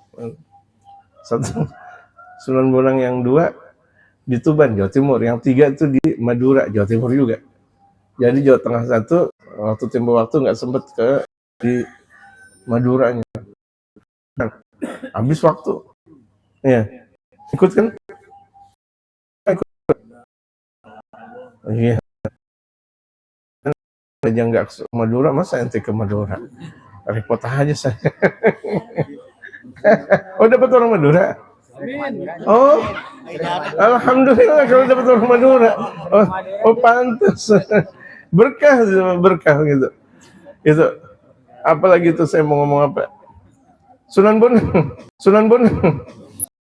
Satu Sunan Bonang yang 2 di Tuban, Jawa Timur. Yang 3 itu di Madura, Jawa Timur juga. Jadi Jawa Tengah 1, waktu tempo waktu nggak sempat di Maduranya. Habis waktu. Ya. Ikut kan? Iya. Aja nggak ke Madura, masa ente ke Madura? Repot aja saya. Oh, dapat orang Madura? Oh, alhamdulillah kalau dapat orang Madura. Oh pantas. Berkah gitu. Itu. Apalagi itu saya mau ngomong apa? Sunan Bonang.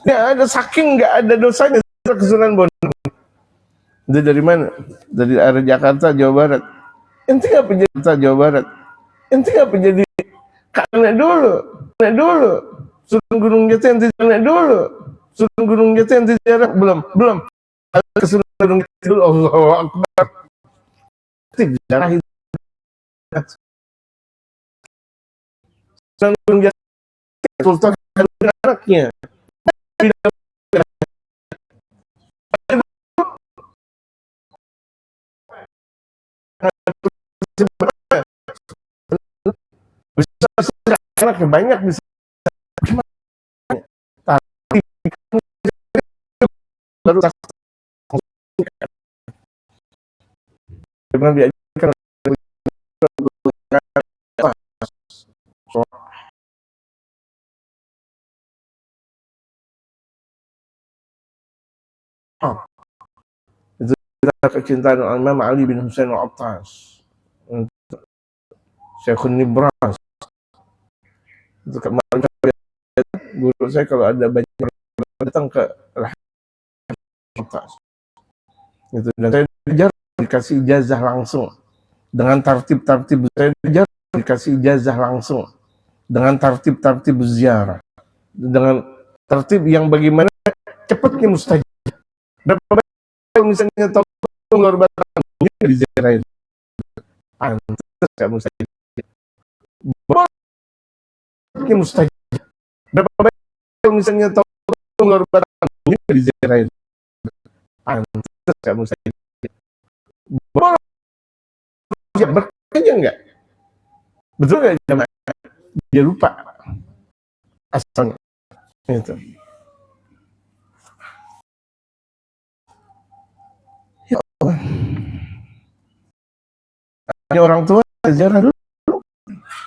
Ya ada saking nggak ada dosanya ke Sunan Bonang. Dia dari mana? Dari arah Jakarta, Jawa Barat. Ente nggak penjadi Jawa Barat. Ente nggak penjadi karena dulu. Sunan Gunung Jati ente naik dulu. Sunan Gunung Jati ente ziarah belum. Ke Sunan Gunung Jati dulu. Allahu Akbar. Ziarah itu. Sunan Gunung Jati Sultan anaknya. Bisa anaknya banyak bisa. Tapi baru pernah diajarkan itu kecintaan Imam Ali bin Husain al-Attas, Syekhun Nibras. Itu kemarin guru saya kalau ada banyak datang ke Al-Attas itu, dan saya diajar dikasih ijazah langsung dengan tartib-tartib, saya diajar dikasih ijazah langsung dengan tartib-tartib ziarah, dengan tertib yang bagaimana cepatnya mustajab. Berapa banyak misalnya tahun luar batang di ziarah itu pantas gak mustajab. Cepatnya mustajab. Berapa banyak misalnya tahun luar batang di ziarah itu pantas gak mustajab. Berkanya enggak? Betul nggak jamaah? Dia lupa asalnya. Itu. Ya Allah. Hanya orang tua ziarah dulu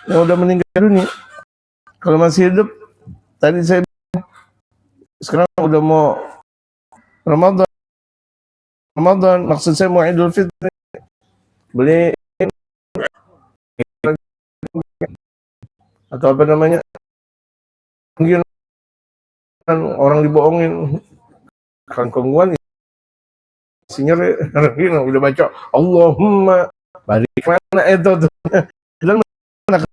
yang udah meninggal dunia. Kalau masih hidup, tadi saya bilang, sekarang udah mau Ramadan, maksud saya mau Idul Fitri, beli atau apa namanya, mungkin orang dibohongin kangkungan isinya udah baca Allahumma barik mana itu tuh dan mana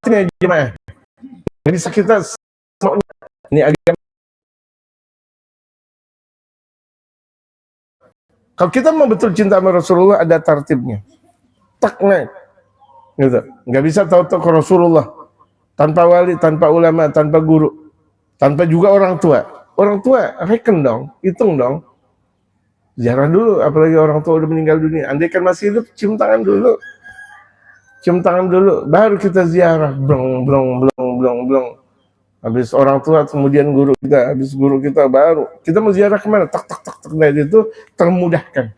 ini gimana jadi kita ini agak kalau kita mau betul cinta sama Rasulullah ada tartibnya. Tak naik. Gitu. Nggak bisa tahu-tahu ke Rasulullah tanpa wali, tanpa ulama, tanpa guru, tanpa juga orang tua. Orang tua reken dong, hitung dong. Ziarah dulu, apalagi orang tua udah meninggal dunia. Andai kan masih hidup, cium tangan dulu. Cium tangan dulu, baru kita ziarah. Blong. Habis orang tua, kemudian guru kita, habis guru kita baru. Kita mau ziarah kemana? Tak. Nah itu termudahkan.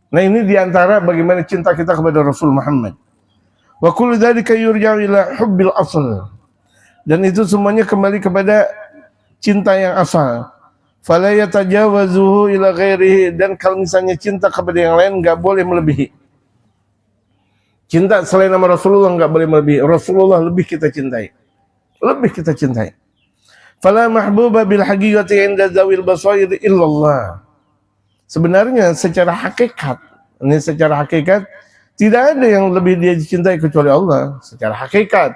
Nah ini diantara bagaimana cinta kita kepada Rasul Muhammad. Wa kullu dzalika yurja'u ila hubbil asl. Dan itu semuanya kembali kepada cinta yang asal. Fala yatajawazuhu ila ghairihi, dan kalau misalnya cinta kepada yang lain enggak boleh melebihi. Cinta selain nama Rasulullah enggak boleh melebihi. Rasulullah lebih kita cintai. Lebih kita cintai. Fala mahbuba bil haqiqati 'inda zawil basair illallah. Sebenarnya secara hakikat tidak ada yang lebih dia dicintai kecuali Allah. Secara hakikat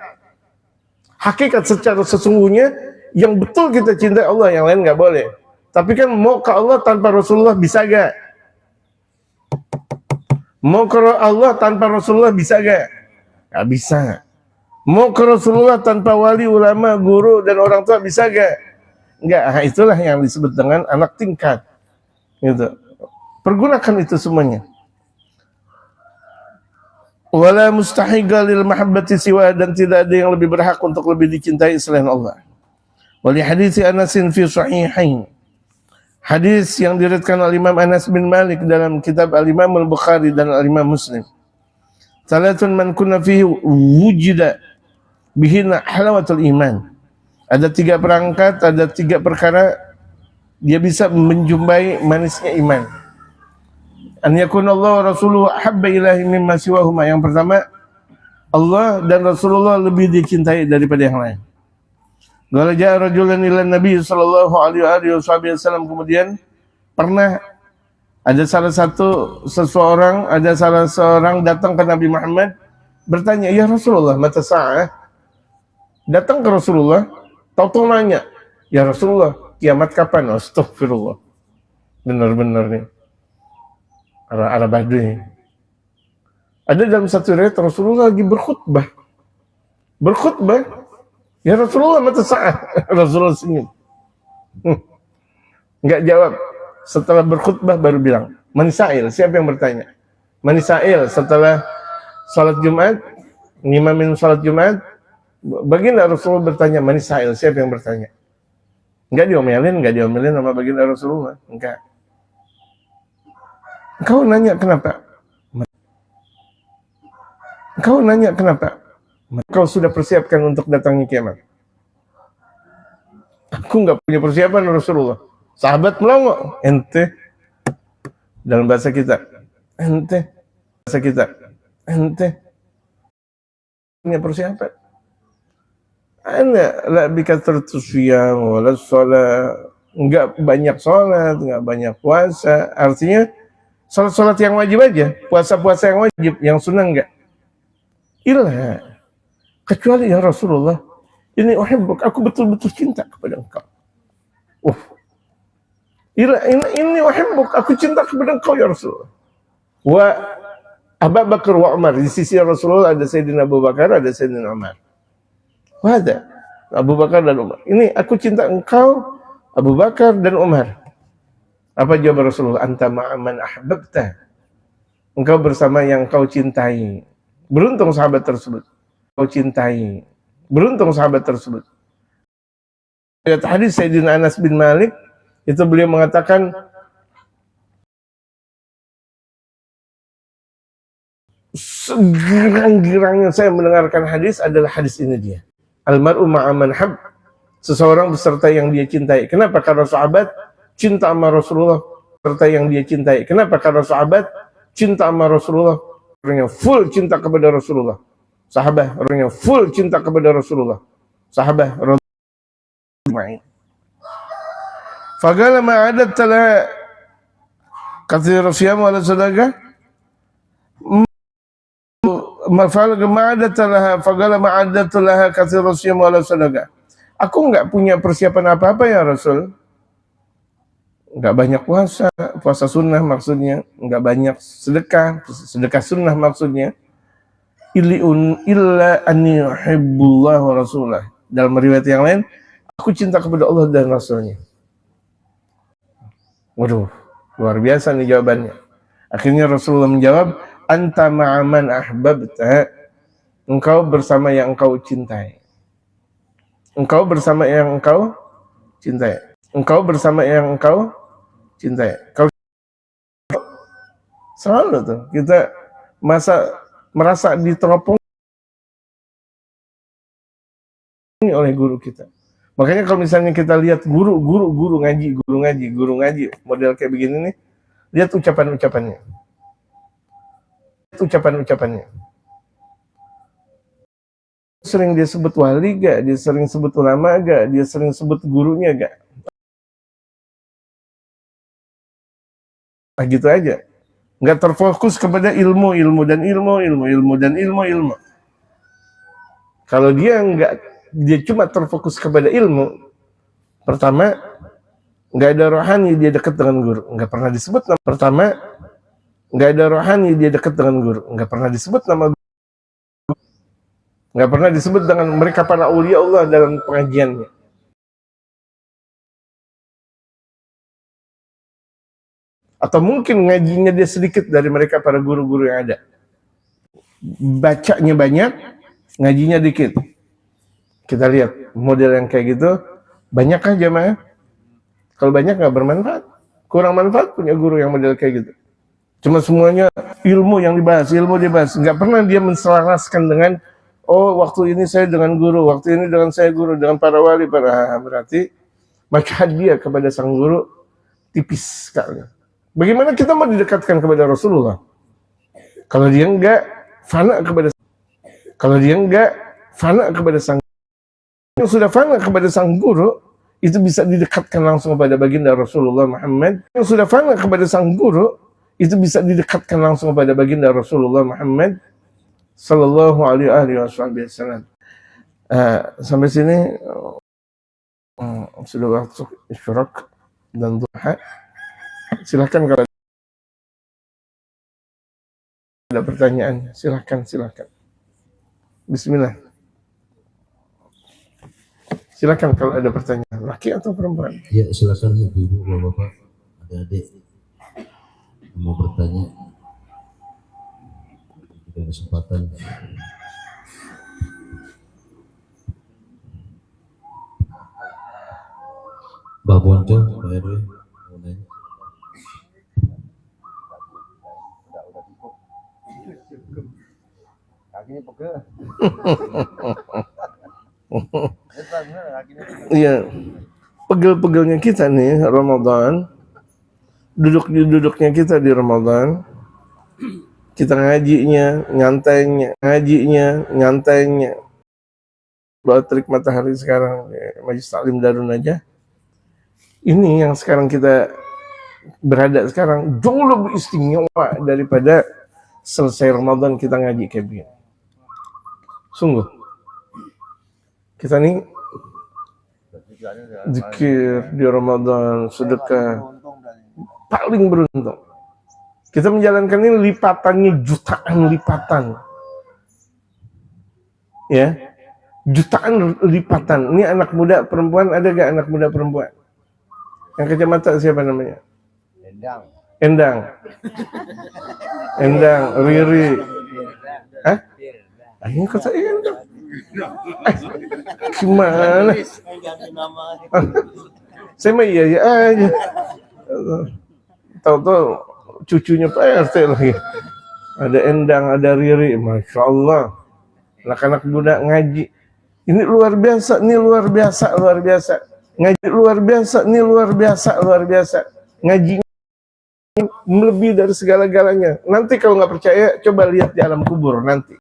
secara sesungguhnya yang betul kita cintai Allah, yang lain nggak boleh. Tapi kan mau ke Allah tanpa Rasulullah bisa gak? Mau ke Allah tanpa Rasulullah bisa gak? Gak bisa. Mau ke Rasulullah tanpa wali, ulama, guru, dan orang tua bisa gak? Enggak. Nah, itulah yang disebut dengan anak tingkat. Gitu. Pergunakan itu semuanya. Wala mustahiqa lil mahabbati siwa, dan tidak ada yang lebih berhak untuk lebih dicintai selain Allah. Wali hadits Anas fi sahihain. Hadis yang diriwayatkan oleh Imam Anas bin Malik dalam kitab Al-Imam Al-Bukhari dan Al-Imam Muslim. Salatun man kunna fihi wujida bihina halawatul iman. Ada 3 perangkat, ada 3 perkara dia bisa menjumpai manisnya iman. An yakunallahu wa rasuluhu ahabba ilahi mimma siwahuma. Yang pertama, Allah dan Rasulullah lebih dicintai daripada yang lain. Qala ja'a rajulun ila Nabi sallallahu alaihi wasallam, kemudian pernah ada salah seorang datang ke Nabi Muhammad bertanya, ya Rasulullah, mata sa'ah? Datang ke Rasulullah, tahu-tahu nanya, ya Rasulullah, kiamat kapan? Astagfirullah. Benar-benar nih. Arah Baduy. Ada dalam satu riwayat Rasulullah lagi berkhutbah. Ya Rasulullah, mata sa'ah? Rasulullah senyum. Nggak jawab. Setelah berkhutbah baru bilang, Manisail, siapa yang bertanya? Manisail, setelah salat Jumat, ngimamin salat Jumat, baginda Rasulullah bertanya, Manisail, siapa yang bertanya? Nggak diomelin sama baginda Rasulullah. Enggak. Engkau nanya kenapa? Engkau sudah persiapkan untuk datangi kiamat. Aku nggak punya persiapan Rasulullah. Sahabat melongo, ente. Dalam bahasa kita, ente. Punya persiapan. Ana la bikatratus siyam wala shalah. Enggak banyak sholat, enggak banyak puasa. Artinya sholat yang wajib aja, puasa yang wajib, yang sunnah enggak. Illa kecuali ya Rasulullah, ini aku betul-betul cinta kepada engkau. Ini aku cinta kepada engkau ya Rasulullah. Wa Abu Bakar wa Umar, di sisi Rasulullah ada Sayyidina Abu Bakar, ada Sayyidina Umar. Wada Abu Bakar dan Umar. Ini aku cinta engkau, Abu Bakar dan Umar. Apa jawab Rasulullah? Anta ma'aman ahbabta. Engkau bersama yang kau cintai. Beruntung sahabat tersebut. Lihat hadis Sayyidina Anas bin Malik, itu beliau mengatakan, segirang-girangnya saya mendengarkan hadis adalah hadis ini dia. Almar'u ma'aman hab. Seseorang beserta yang dia cintai. Kenapa? Karena sahabat cinta sama Rasulullah. Beserta yang dia cintai. Kenapa? Karena sahabat cinta sama Rasulullah. Orangnya full cinta kepada Rasulullah. Sahabat orangnya full cinta kepada Rasulullah. Sahabat radhiyallahu. Faqala ma'adat tala kathir siyam wala sadaqah. Aku nggak punya persiapan apa-apa ya Rasul. Nggak banyak puasa sunnah maksudnya. Nggak banyak sedekah sunnah maksudnya. Illa anni uhibbullah wa rasulah. Dalam riwayat yang lain, aku cinta kepada Allah dan Rasulnya. Waduh, luar biasa nih jawabannya. Akhirnya Rasulullah menjawab, anta ma'aman ahbabta. Engkau bersama yang engkau cintai. Kalau selalu tuh kita merasa diteropong oleh guru kita. Makanya kalau misalnya kita lihat guru ngaji model kayak begini nih, lihat ucapan-ucapannya. Sering dia sebut wali gak? Dia sering sebut ulama gak? Dia sering sebut gurunya gak? Nah, gitu aja. Nggak terfokus kepada ilmu. Kalau dia cuma terfokus kepada ilmu, pertama, nggak ada rohani dia dekat dengan guru, nggak pernah disebut nama. Nggak pernah disebut dengan mereka para aulia Allah dalam pengajiannya. Atau mungkin ngajinya dia sedikit dari mereka para guru-guru yang ada. Bacanya banyak, ngajinya dikit. Kita lihat model yang kayak gitu, banyakkah jamaah? Kalau banyak nggak bermanfaat, kurang manfaat punya guru yang model kayak gitu. Cuma semuanya ilmu yang dibahas, nggak pernah dia menselaraskan dengan, oh waktu ini saya dengan guru, waktu ini dengan saya guru, dengan para wali, berarti bacaan dia kepada sang guru tipis sekali. Bagaimana kita mau didekatkan kepada Rasulullah? Kalau dia enggak fana kepada sang yang sudah fana kepada sang guru, itu bisa didekatkan langsung kepada baginda Rasulullah Muhammad. Yang sudah fana kepada sang guru, itu bisa didekatkan langsung kepada baginda Rasulullah Muhammad sallallahu alaihi wasallam. Sampai sini sudah waktu isyraq dan duha. Silakan kalau ada pertanyaan, silakan. Bismillah. Silakan kalau ada pertanyaan, laki atau perempuan. Ya, silakan ibu-ibu, bapak-bapak, adik-adik mau bertanya. Kita kesempatan. Mbak Bonco, Pak RW, mau nanya. Kakinya pegel. Iya, pegel-pegelnya kita nih Ramadan, duduknya kita di Ramadan, kita ngajinya, nyantainya. Bawa terik matahari sekarang, Majelis Taklim Darun aja. Ini yang sekarang kita berada sekarang jauh lebih istimewa daripada selesai Ramadan kita ngaji kayak begini. Sungguh. Kita nih zikir di Ramadan, sedekah, paling beruntung. Kita menjalankan ini lipatannya jutaan lipatan. Ya, jutaan lipatan. Ini anak muda perempuan, ada gak anak muda perempuan? Yang kacamata siapa namanya? Endang, Riri. Hah? Ini kata Endang. Gimana? Saya mah iya aja. Tahu-tahu cucunya Pak RT lagi. Ada Endang, ada Riri, masya Allah. Anak-anak muda ngaji. Ini luar biasa. Ngaji luar biasa. Ngaji lebih dari segala-galanya. Nanti kalau nggak percaya, coba lihat di alam kubur nanti.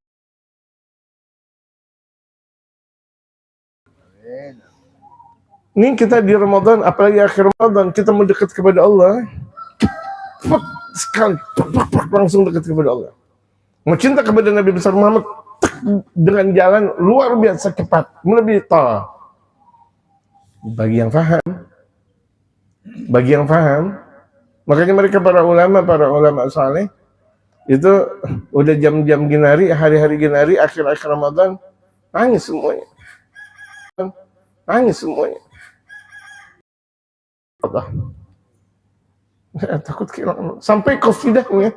Ini kita di Ramadan, apalagi akhir Ramadan, kita mau dekat kepada Allah. Cepat sekali, langsung dekat kepada Allah. Mau cinta kepada Nabi besar Muhammad dengan jalan luar biasa cepat, melebihi tol. Bagi yang paham, makanya mereka para ulama saleh itu udah jam-jam ginari, hari-hari ginari, akhir-akhir Ramadan nangis semuanya. Allah. Takut kehilangan sampai kofidahnya.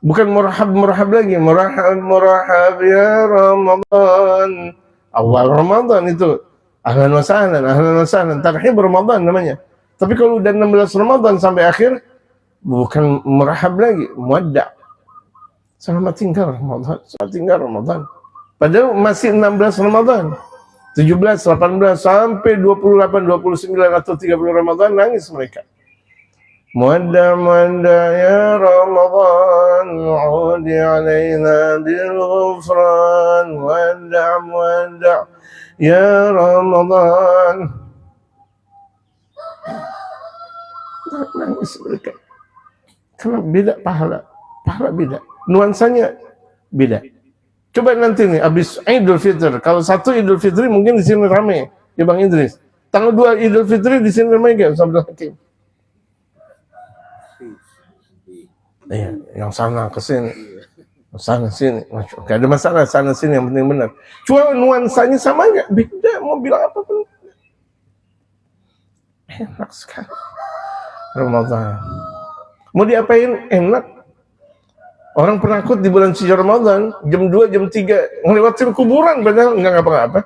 Bukan murahab lagi, murahab ya Ramadan. Awal Ramadan itu ahlan wa sahlan, tarhib Ramadan namanya. Tapi kalau udah 16 Ramadan sampai akhir, bukan murahab lagi, muadda'. Selamat tinggal Ramadan. Padahal masih 16 Ramadan. 17, 18 sampai 28, 29 atau 30 Ramadan nangis mereka. Muadda ya Ramadan, udi alaina bil ghufran. Muadda ya Ramadan. Nangis mereka. Karena beda pahala beda. Nuansanya beda. Coba nanti nih, habis Idul Fitri. Kalau satu Idul Fitri mungkin di sini ramai, ya Bang Idris. Tanggal 2 Idul Fitri di sini ramai gak? Sabda Hakim. Iya, yang sana ke sini, sana sini, gak ada masalah sana sini, yang penting benar. Cuma nuansanya sama nggak? Beda, mau bilang apa pun. Enak sekali. Ramadan. Mau diapain? Enak. Orang penakut di bulan suci Ramadan, jam 2, jam 3, ngelewatin kuburan, padahal nggak ngapa-ngapa.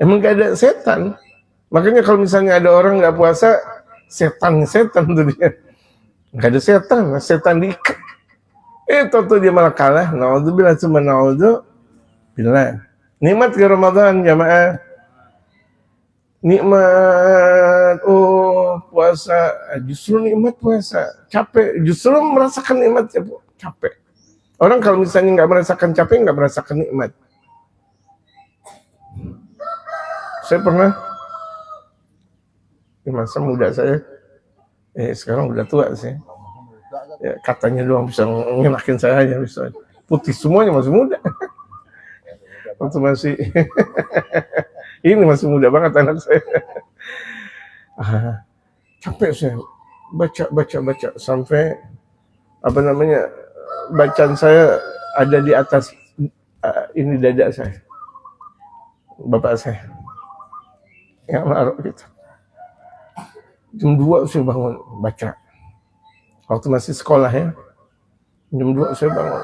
Emang gak ada setan. Makanya kalau misalnya ada orang nggak puasa, setan tuh dia. Nggak ada setan diikat. Tuh dia malah kalah. Naudzubillah, cuma naudzubillah. Nikmat ke Ramadan, jamaah. Nikmat, puasa. Justru nikmat puasa. Capek, justru merasakan nikmat capek. Orang kalau misalnya nggak merasakan capek, nggak merasakan nikmat. Saya pernah, di masa muda saya, sekarang udah tua sih. Ya, katanya doang bisa ngenakin saya aja bisa. Putih semuanya masih muda. Waktu masih ini masih muda banget anak saya. Capek saya baca sampai apa namanya bacaan saya ada di atas ini dada saya. Bapak saya yang naruh gitu. Jam 2 saya bangun baca. Waktu masih sekolah ya. Jam 2 saya bangun.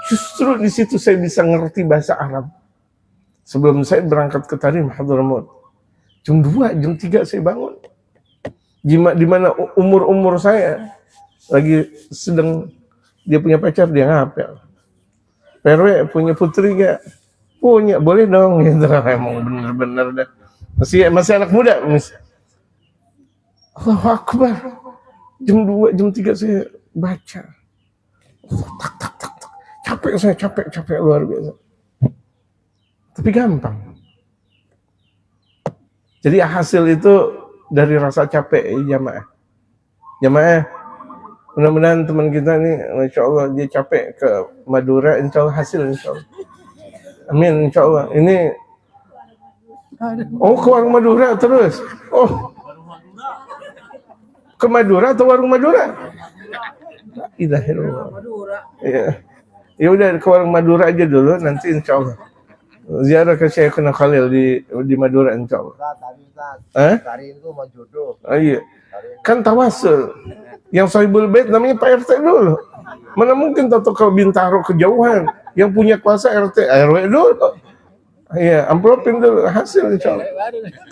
Justru di situ saya bisa ngerti bahasa Arab. Sebelum saya berangkat ke Tarim Hadramaut. Jam 2, jam 3 saya bangun. Di mana umur saya lagi sedang dia punya pacar, dia ngapel. PRW punya putri gak? Punya, boleh dong gitu. Emang bener-bener dah. Masih anak muda. Allahu Akbar. Jam 2, jam 3 saya baca. Tak. Capek saya, capek luar biasa. Tapi gampang. Jadi hasil itu dari rasa capek jamaah. Jamaah, mudah-mudahan teman kita ini, insya Allah dia capek ke Madura, insya Allah hasil, insya Allah. Amin, insya Allah. Ini, ke warung Madura terus. Oh, ke Madura atau warung Madura? Ilahirullah. Ya. Ya udah ke warung Madura aja dulu, nanti insya Allah. Ziarah ke Syekhuna Khalil di Madura insya Allah. Tari itu mau jodoh. Iya. Kan tawasul. Yang Sahibul Bait namanya Pak RT dulu. Mana mungkin Toto ke Bintaro kejauhan. Yang punya kuasa RT RW dulu. Iya, amplopin dulu hasil insya Allah.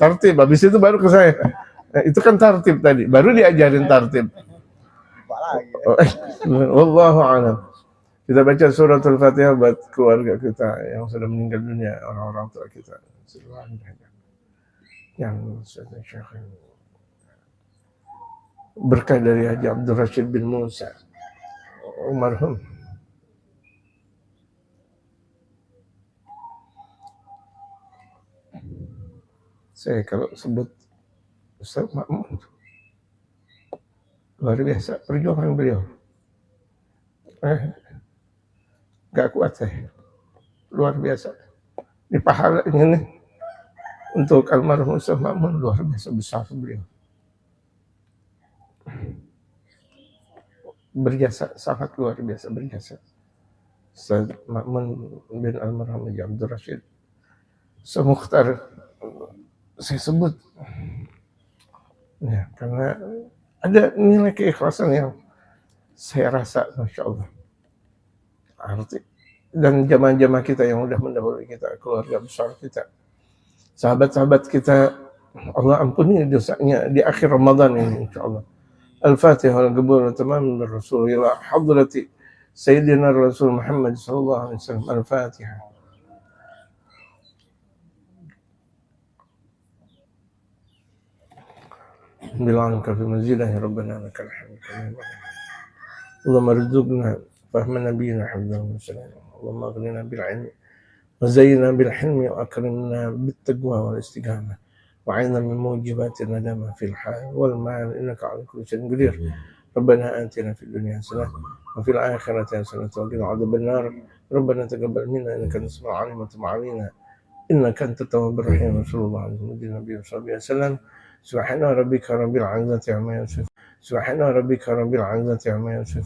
Tartib, habis itu baru ke saya. Nah, itu kan tartib tadi, baru diajarin tartib. Wallahu a'lam. Kita baca suratul Fatihah buat keluarga kita yang sudah meninggal dunia, orang-orang tua kita. Yang sudah syekh berkah dari Haji Abdul Rashid bin Musa almarhum. Saya kalau sebut Ustaz Ma'mun luar biasa perjuangan beliau. Gak kuat saya, luar biasa. Di pahalanya nih untuk almarhum Ustaz Ma'mun luar biasa besar beliau. Berjasa, sangat luar biasa berjasa. Ustaz Ma'mun bin almarhum Haji Abdul Rashid. Mukhtar saya sebut. Ya, karena ada nilai keikhlasan yang saya rasa, Masya Allah. Arti dan jamaah-jamaah kita yang udah mendahului kita, keluarga besar kita, sahabat-sahabat kita, Allah ampuni dosanya di akhir Ramadan ini insyaallah. Al-Fatihah al-Qabul tamam Rasulullah hadrati Sayyidina Rasul Muhammad sallallahu alaihi wasallam. Al-Fatihah. Bil'anka fi manzilah rabbana lakal hamd. Allahumma rzuqna fahma nabiyina hamdan wa salam. اللهم اغننا بالعلم وزينا بالحلم واكرمنا بالتقوى والاستقامه وعنا من موجبات الندامه في الحال والمال انك على كل شيء قدير. ربنا اتنا في الدنيا حسنه وفي الاخره حسنه وقنا عذاب النار. ربنا تقبل منا انك انت السميع العليم وتب علينا انك انت التواب الرحيم. صلى الله عليه النبي وصحبه وسلم. سبحان ربك رب العزه عما يصفون. سبحان ربك رب العزه عما يصفون.